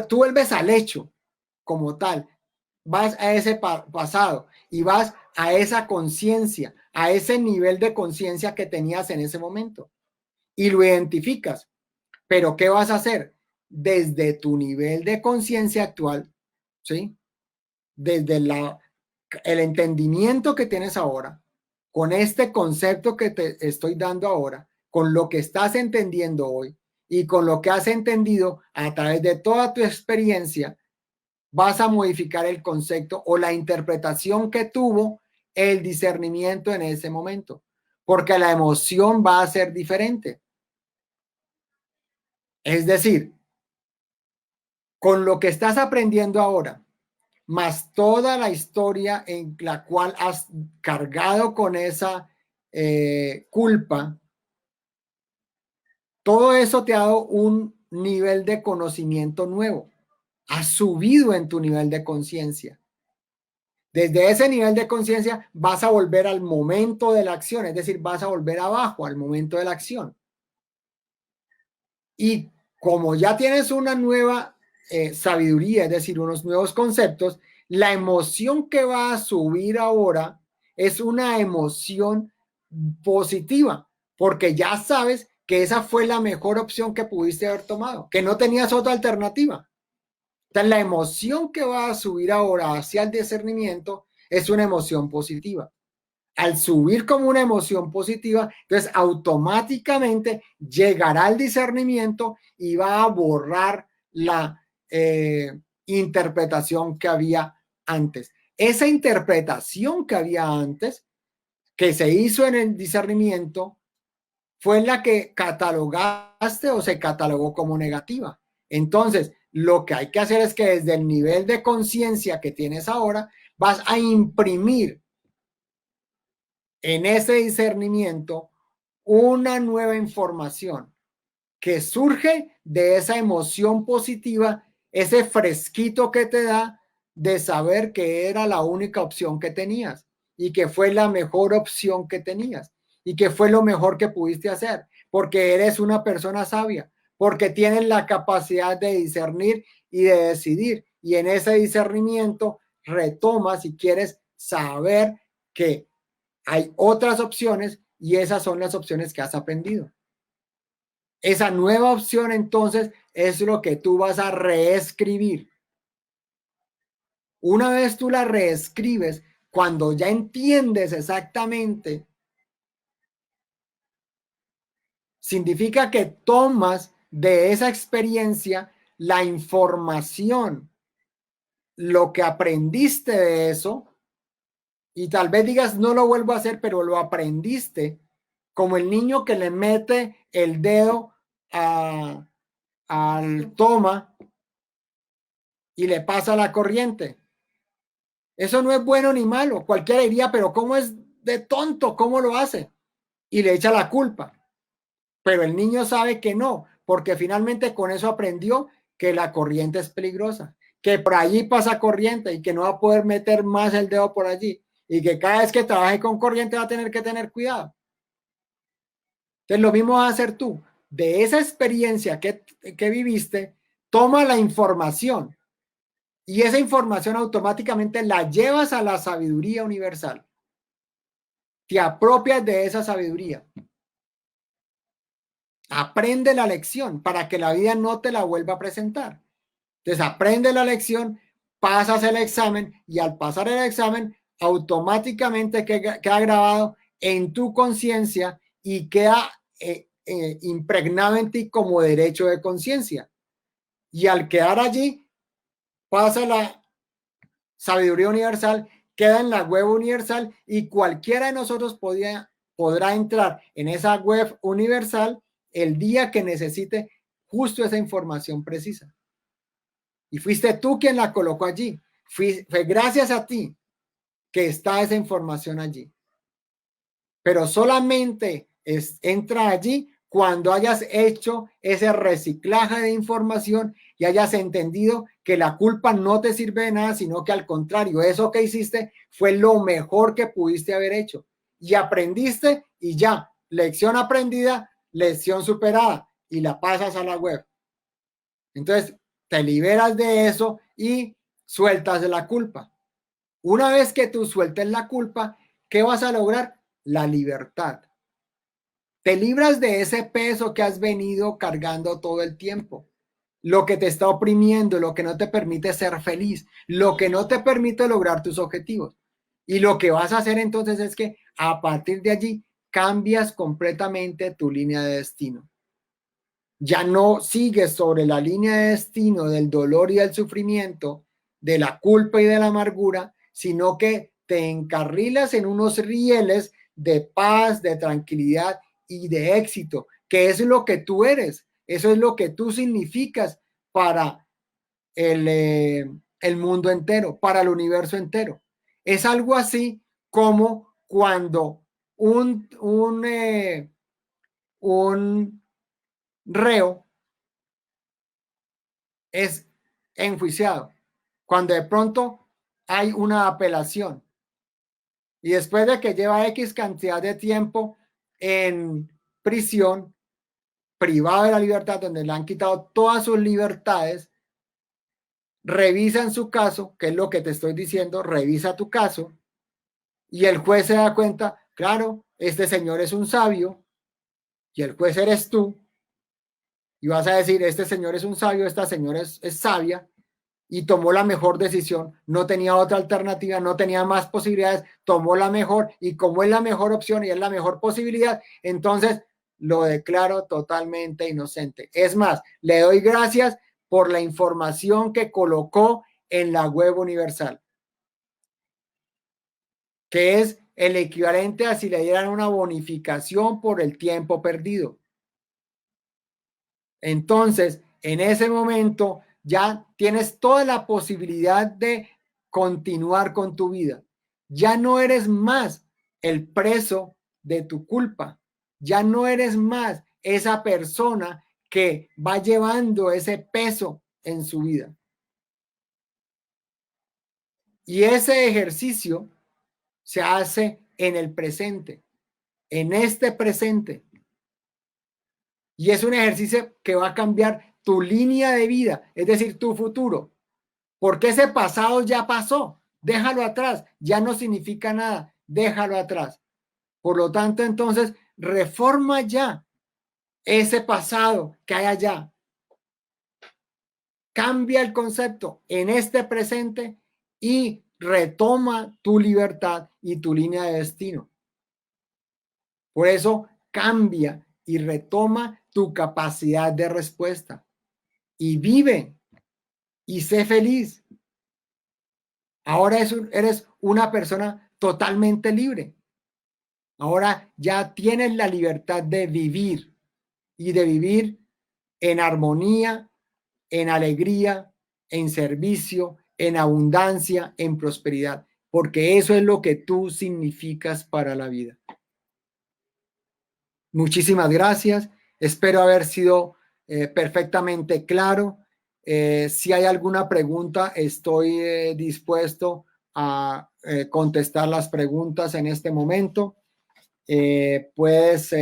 Tú vuelves al hecho como tal, vas a ese pasado y vas a esa conciencia, a ese nivel de conciencia que tenías en ese momento y lo identificas. Pero ¿qué vas a hacer? Desde tu nivel de conciencia actual, ¿sí? Desde el entendimiento que tienes ahora, con este concepto que te estoy dando ahora, con lo que estás entendiendo hoy y con lo que has entendido a través de toda tu experiencia, vas a modificar el concepto o la interpretación que tuvo el discernimiento en ese momento, porque la emoción va a ser diferente. Es decir, con lo que estás aprendiendo ahora, más toda la historia en la cual has cargado con esa culpa, todo eso te ha dado un nivel de conocimiento nuevo. Has subido en tu nivel de conciencia. Desde ese nivel de conciencia vas a volver al momento de la acción, es decir, vas a volver abajo al momento de la acción. Y como ya tienes una nueva sabiduría, es decir, unos nuevos conceptos, la emoción que va a subir ahora es una emoción positiva, porque ya sabes que esa fue la mejor opción que pudiste haber tomado, que no tenías otra alternativa. Entonces, la emoción que va a subir ahora hacia el discernimiento es una emoción positiva. Al subir como una emoción positiva, entonces automáticamente llegará el discernimiento y va a borrar la interpretación que había antes. Esa interpretación que había antes, que se hizo en el discernimiento, fue la que catalogaste o se catalogó como negativa. Entonces, lo que hay que hacer es que desde el nivel de conciencia que tienes ahora, vas a imprimir en ese discernimiento una nueva información que surge de esa emoción positiva, ese fresquito que te da de saber que era la única opción que tenías y que fue la mejor opción que tenías y que fue lo mejor que pudiste hacer. porque eres una persona sabia, porque tienes la capacidad de discernir y de decidir. Y en ese discernimiento retomas y quieres saber que hay otras opciones y esas son las opciones que has aprendido. Esa nueva opción entonces es lo que tú vas a reescribir. Una vez tú la reescribes, cuando ya entiendes exactamente, significa que tomas de esa experiencia la información, lo que aprendiste de eso, y tal vez digas, no lo vuelvo a hacer, pero lo aprendiste, como el niño que le mete el dedo al toma y le pasa la corriente. Eso no es bueno ni malo. Cualquiera diría, pero ¿cómo es de tonto? ¿Cómo lo hace? Y le echa la culpa. Pero el niño sabe que no, porque finalmente con eso aprendió que la corriente es peligrosa, que por allí pasa corriente y que no va a poder meter más el dedo por allí y que cada vez que trabaje con corriente va a tener que tener cuidado. Entonces lo mismo vas a hacer tú. De esa experiencia que viviste, toma la información y esa información automáticamente la llevas a la sabiduría universal. Te apropias de esa sabiduría. Aprende la lección para que la vida no te la vuelva a presentar. Entonces aprende la lección, pasas el examen y al pasar el examen automáticamente queda grabado en tu conciencia y queda impregnado en ti como derecho de conciencia. Y al quedar allí, pasa la sabiduría universal, queda en la web universal y cualquiera de nosotros podrá entrar en esa web universal el día que necesite justo esa información precisa. Y fuiste tú quien la colocó allí. Fue gracias a ti que está esa información allí. Pero solamente entra allí cuando hayas hecho ese reciclaje de información y hayas entendido que la culpa no te sirve de nada, sino que al contrario, eso que hiciste fue lo mejor que pudiste haber hecho. Y aprendiste y ya, lección aprendida, lección superada y la pasas a la web. Entonces, te liberas de eso y sueltas de la culpa. Una vez que tú sueltes la culpa, ¿qué vas a lograr? La libertad. Te libras de ese peso que has venido cargando todo el tiempo, lo que te está oprimiendo, lo que no te permite ser feliz, lo que no te permite lograr tus objetivos. Y lo que vas a hacer entonces es que a partir de allí cambias completamente tu línea de destino. Ya no sigues sobre la línea de destino del dolor y del sufrimiento, de la culpa y de la amargura, sino que te encarrilas en unos rieles de paz, de tranquilidad y de éxito, que es lo que tú eres. Eso es lo que tú significas para el mundo entero, para el universo entero. Es algo así como cuando un reo es enjuiciado, cuando de pronto hay una apelación y después de que lleva X cantidad de tiempo en prisión, privado de la libertad, donde le han quitado todas sus libertades, revisan su caso, que es lo que te estoy diciendo, revisa tu caso y el juez se da cuenta, claro, este señor es un sabio y el juez eres tú y vas a decir, este señor es un sabio, esta señora es sabia y tomó la mejor decisión, no tenía otra alternativa, no tenía más posibilidades, tomó la mejor y como es la mejor opción y es la mejor posibilidad, entonces lo declaro totalmente inocente. Es más, le doy gracias por la información que colocó en la web universal, que es el equivalente a si le dieran una bonificación por el tiempo perdido. Entonces, en ese momento ya tienes toda la posibilidad de continuar con tu vida. Ya no eres más el preso de tu culpa. Ya no eres más esa persona que va llevando ese peso en su vida. Y ese ejercicio se hace en el presente, en este presente. Y es un ejercicio que va a cambiar tu línea de vida, es decir, tu futuro. Porque ese pasado ya pasó. Déjalo atrás. Ya no significa nada. Déjalo atrás. Por lo tanto, entonces, reforma ya ese pasado que hay allá. Cambia el concepto en este presente y retoma tu libertad y tu línea de destino. Por eso cambia y retoma tu capacidad de respuesta y vive y sé feliz. Ahora eres una persona totalmente libre. Ahora ya tienes la libertad de vivir y de vivir en armonía, en alegría, en servicio, en abundancia, en prosperidad, porque eso es lo que tú significas para la vida. Muchísimas gracias. Espero haber sido perfectamente claro. Si hay alguna pregunta, estoy dispuesto a contestar las preguntas en este momento. Puedes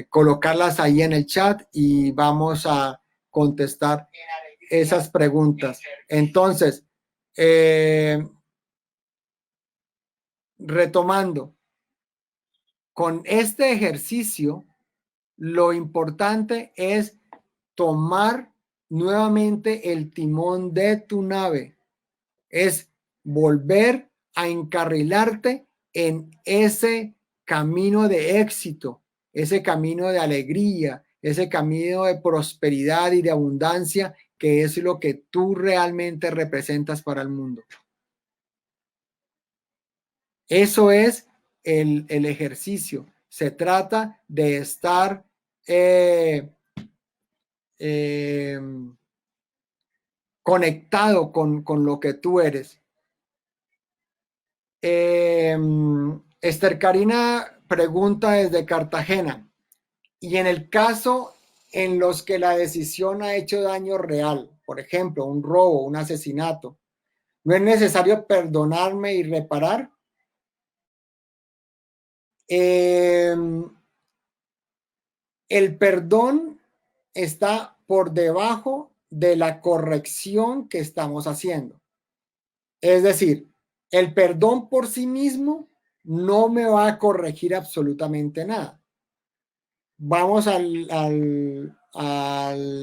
colocarlas ahí en el chat y vamos a contestar esas preguntas. Entonces, retomando, con este ejercicio, lo importante es tomar nuevamente el timón de tu nave, es volver a encarrilarte en ese camino de éxito, ese camino de alegría, ese camino de prosperidad y de abundancia, que es lo que tú realmente representas para el mundo. Eso es el ejercicio. Se trata de estar eh, conectado con lo que tú eres. Esther Karina pregunta desde Cartagena, y en el caso en los que la decisión ha hecho daño real, por ejemplo, un robo, un asesinato, ¿no es necesario perdonarme y reparar? El perdón está por debajo de la corrección que estamos haciendo. Es decir, el perdón por sí mismo no me va a corregir absolutamente nada. Vamos al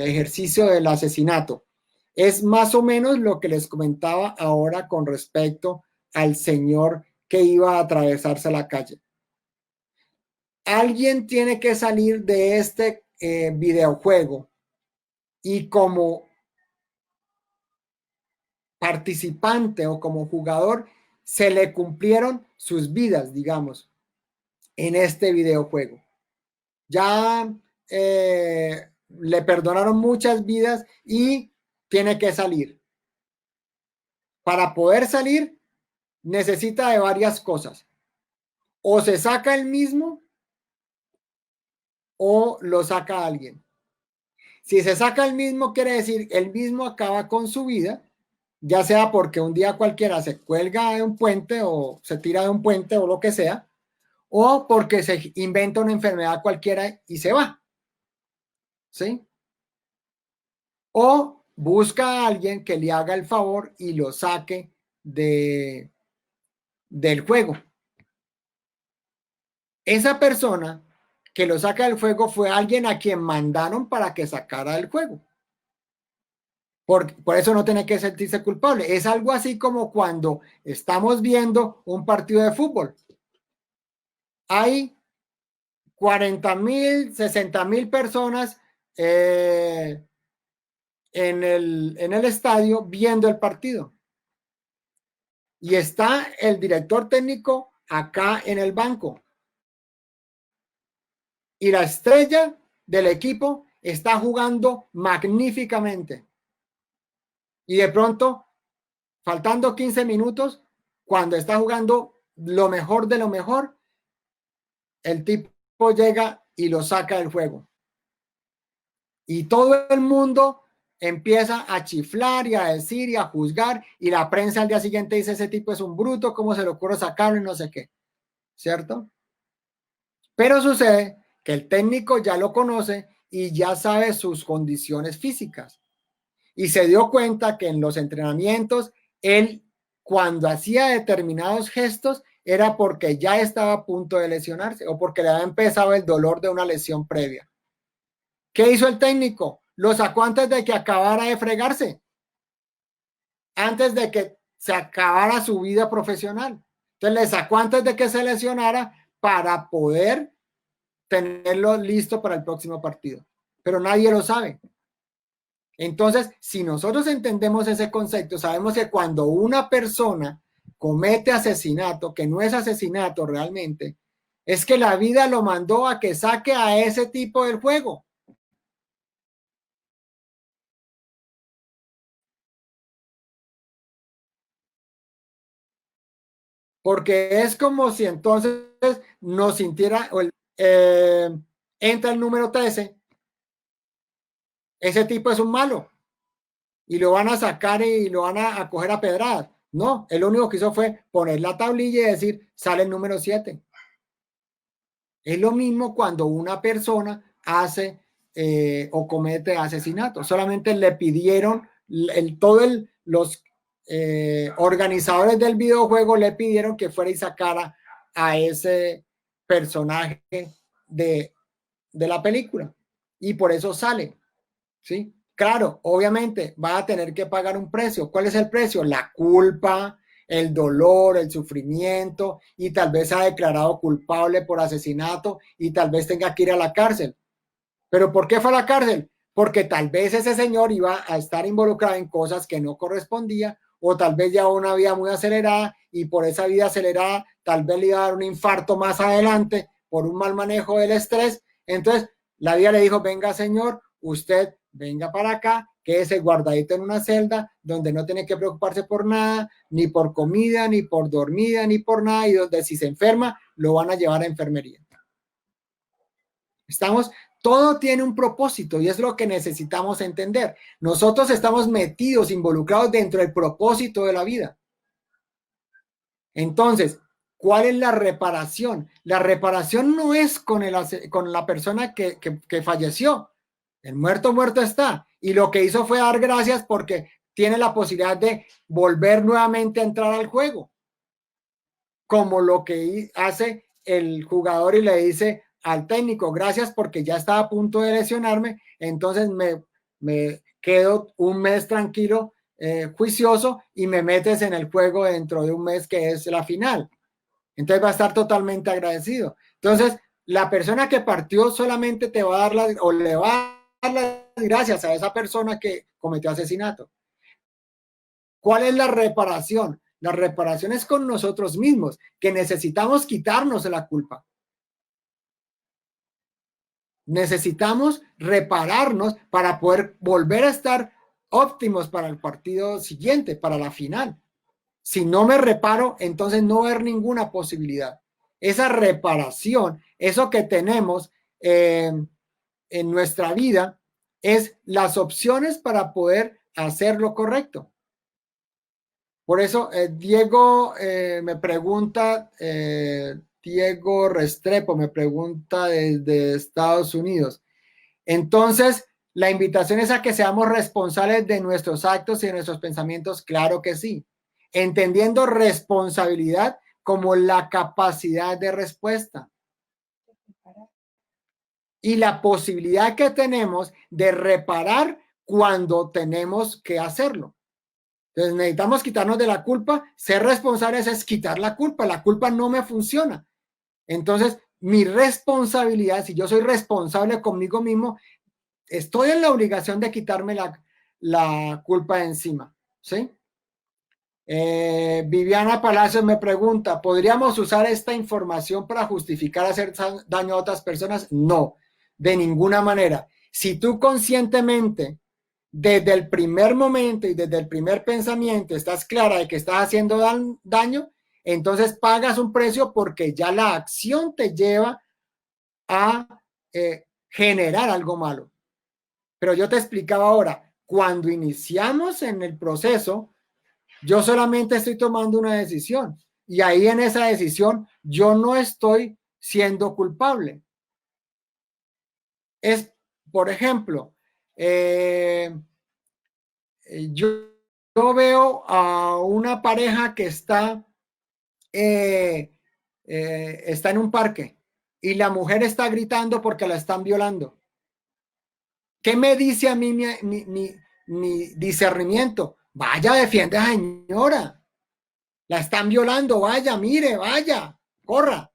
ejercicio del asesinato. Es más o menos lo que les comentaba ahora con respecto al señor que iba a atravesarse la calle. Alguien tiene que salir de este videojuego y como participante o como jugador se le cumplieron sus vidas, digamos, en este videojuego. Ya le perdonaron muchas vidas y tiene que salir. Para poder salir necesita de varias cosas. O se saca el mismo o lo saca alguien. Si se saca el mismo, quiere decir el mismo acaba con su vida, ya sea porque un día cualquiera se cuelga de un puente o se tira de un puente o lo que sea, o porque se inventa una enfermedad cualquiera y se va. ¿Sí? O busca a alguien que le haga el favor y lo saque del juego. Esa persona que lo saca del juego fue alguien a quien mandaron para que sacara del juego. Por eso no tiene que sentirse culpable. Es algo así como cuando estamos viendo un partido de fútbol. Hay 40,000, 60,000 personas en el estadio viendo el partido. Y está el director técnico acá en el banco. Y la estrella del equipo está jugando magníficamente. Y de pronto, faltando 15 minutos, cuando está jugando lo mejor de lo mejor, el tipo llega y lo saca del juego. Y todo el mundo empieza a chiflar y a decir y a juzgar, y la prensa al día siguiente dice: ese tipo es un bruto, ¿cómo se le ocurre sacarlo y no sé qué? ¿Cierto? Pero sucede que el técnico ya lo conoce y ya sabe sus condiciones físicas. Y se dio cuenta que en los entrenamientos, él cuando hacía determinados gestos era porque ya estaba a punto de lesionarse o porque le había empezado el dolor de una lesión previa. ¿Qué hizo el técnico? Lo sacó antes de que acabara de fregarse, antes de que se acabara su vida profesional. Entonces le sacó antes de que se lesionara para poder tenerlo listo para el próximo partido. Pero nadie lo sabe. Entonces, si nosotros entendemos ese concepto, sabemos que cuando una persona comete asesinato, que no es asesinato realmente, es que la vida lo mandó a que saque a ese tipo del juego. Porque es como si entonces nos sintiera, entra el número 13, ese tipo es un malo y lo van a sacar y lo van a coger a pedradas. No, él lo único que hizo fue poner la tablilla y decir, sale el número 7. Es lo mismo cuando una persona hace o comete asesinato. Solamente le pidieron, los organizadores del videojuego le pidieron que fuera y sacara a ese personaje de, de la película. Y por eso sale, ¿sí? Claro, obviamente va a tener que pagar un precio. ¿Cuál es el precio? La culpa, el dolor, el sufrimiento y tal vez ha declarado culpable por asesinato y tal vez tenga que ir a la cárcel. ¿Pero por qué fue a la cárcel? Porque tal vez ese señor iba a estar involucrado en cosas que no correspondía o tal vez ya una vida muy acelerada y por esa vida acelerada tal vez le iba a dar un infarto más adelante por un mal manejo del estrés. Entonces la vida le dijo, venga señor, usted venga para acá, quédese guardadito en una celda donde no tiene que preocuparse por nada, ni por comida, ni por dormida, ni por nada, y donde si se enferma lo van a llevar a enfermería. Estamos, todo tiene un propósito y es lo que necesitamos entender. Nosotros estamos metidos, involucrados dentro del propósito de la vida. Entonces, ¿cuál es la reparación? La reparación no es con la persona que falleció. El muerto, muerto está. Y lo que hizo fue dar gracias porque tiene la posibilidad de volver nuevamente a entrar al juego. Como lo que hace el jugador y le dice al técnico, gracias porque ya estaba a punto de lesionarme, entonces me quedo un mes tranquilo, juicioso y me metes en el juego dentro de un mes que es la final. Entonces va a estar totalmente agradecido. Entonces, la persona que partió solamente te va a dar o le va a dar las gracias a esa persona que cometió asesinato. ¿Cuál es la reparación? La reparación es con nosotros mismos, que necesitamos quitarnos la culpa. Necesitamos repararnos para poder volver a estar óptimos para el partido siguiente, para la final. Si no me reparo, entonces no va a haber ninguna posibilidad. Esa reparación, eso que tenemos en nuestra vida, es las opciones para poder hacer lo correcto. Por eso, Diego me pregunta, Diego Restrepo me pregunta desde Estados Unidos. Entonces, la invitación es a que seamos responsables de nuestros actos y de nuestros pensamientos, claro que sí. Entendiendo responsabilidad como la capacidad de respuesta y la posibilidad que tenemos de reparar cuando tenemos que hacerlo. Entonces necesitamos quitarnos de la culpa. Ser responsables es quitar la culpa. La culpa no me funciona. Entonces, mi responsabilidad, si yo soy responsable conmigo mismo, estoy en la obligación de quitarme la culpa de encima. ¿Sí? Viviana Palacios me pregunta, ¿podríamos usar esta información para justificar hacer daño a otras personas? No, de ninguna manera. Si tú conscientemente desde el primer momento y desde el primer pensamiento estás clara de que estás haciendo daño, entonces pagas un precio porque ya la acción te lleva a generar algo malo. Pero yo te explicaba ahora, cuando iniciamos en el proceso, yo solamente estoy tomando una decisión y ahí en esa decisión yo no estoy siendo culpable. es, por ejemplo, yo, yo veo a una pareja que está en un parque y la mujer está gritando porque la están violando. ¿Qué me dice a mí mi discernimiento? Vaya, defiende a la señora. La están violando, vaya, mire, vaya, corra.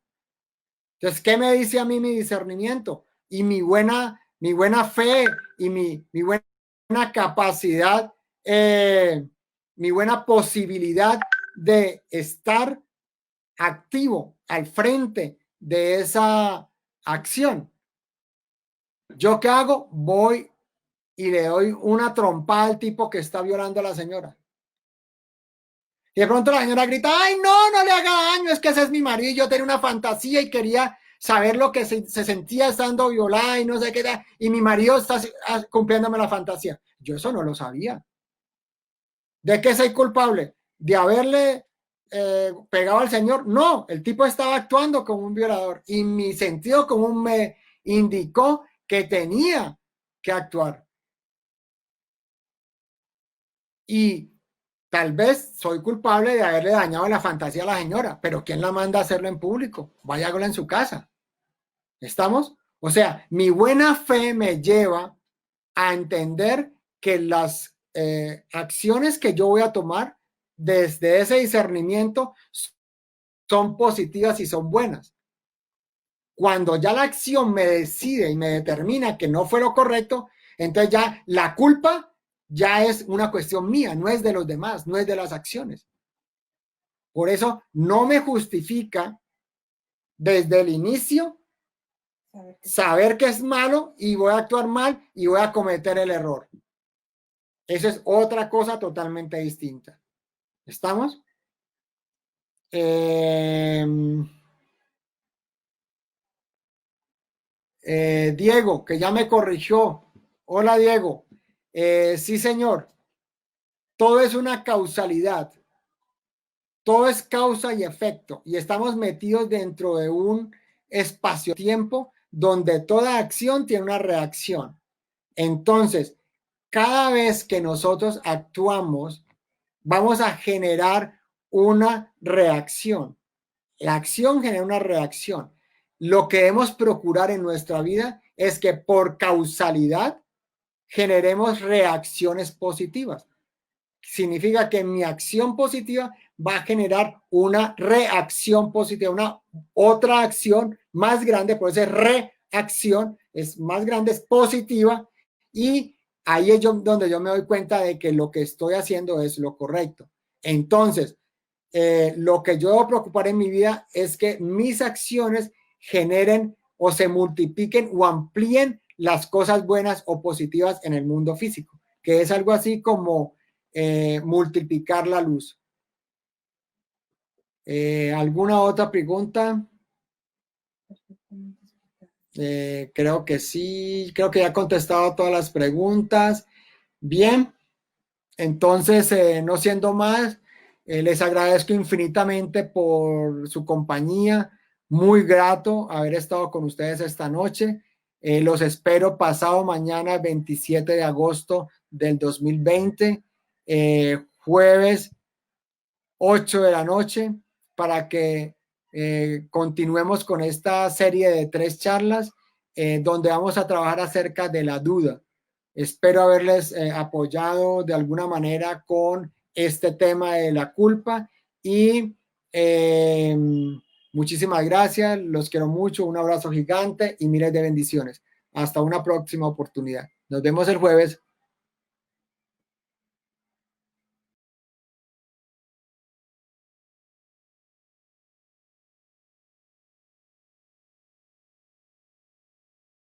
Entonces, ¿qué me dice a mí mi discernimiento? Y mi buena fe y mi buena capacidad, mi buena posibilidad de estar activo al frente de esa acción. ¿Yo qué hago? Voy y le doy una trompada al tipo que está violando a la señora. Y de pronto la señora grita, ay, no, no le haga daño, es que ese es mi marido, yo tenía una fantasía y quería saber lo que se sentía estando violada y no sé qué, y mi marido está cumpliéndome la fantasía. Yo eso no lo sabía. ¿De qué soy culpable? ¿De haberle pegado al señor? No, el tipo estaba actuando como un violador y mi sentido común me indicó que tenía que actuar. Y tal vez soy culpable de haberle dañado la fantasía a la señora, pero ¿quién la manda a hacerlo en público? Vaya, hágalo en su casa. ¿Estamos? O sea, mi buena fe me lleva a entender que las acciones que yo voy a tomar desde ese discernimiento son positivas y son buenas. Cuando ya la acción me decide y me determina que no fue lo correcto, entonces ya la culpa ya es una cuestión mía, no es de los demás, no es de las acciones. Por eso no me justifica desde el inicio saber que es malo y voy a actuar mal y voy a cometer el error. Eso es otra cosa totalmente distinta. ¿Estamos? Diego, que ya me corrigió. Hola, Diego. Sí, señor. Todo es una causalidad. Todo es causa y efecto. Y estamos metidos dentro de un espacio-tiempo donde toda acción tiene una reacción. Entonces, cada vez que nosotros actuamos, vamos a generar una reacción. La acción genera una reacción. Lo que debemos procurar en nuestra vida es que por causalidad generemos reacciones positivas. Significa que mi acción positiva va a generar una reacción positiva, una otra acción más grande, por eso reacción es más grande, es positiva, y ahí es donde yo me doy cuenta de que lo que estoy haciendo es lo correcto. Entonces, lo que yo debo preocupar en mi vida es que mis acciones generen o se multipliquen o amplíen las cosas buenas o positivas en el mundo físico, que es algo así como multiplicar la luz. ¿Alguna otra pregunta? Creo que sí, creo que ya he contestado todas las preguntas. Bien, entonces, no siendo más, les agradezco infinitamente por su compañía. Muy grato haber estado con ustedes esta noche. Los espero pasado mañana, 27 de agosto del 2020, jueves 8 de la noche, para que continuemos con esta serie de 3 charlas donde vamos a trabajar acerca de la duda. Espero haberles apoyado de alguna manera con este tema de la culpa y muchísimas gracias, los quiero mucho, un abrazo gigante y miles de bendiciones. Hasta una próxima oportunidad. Nos vemos el jueves.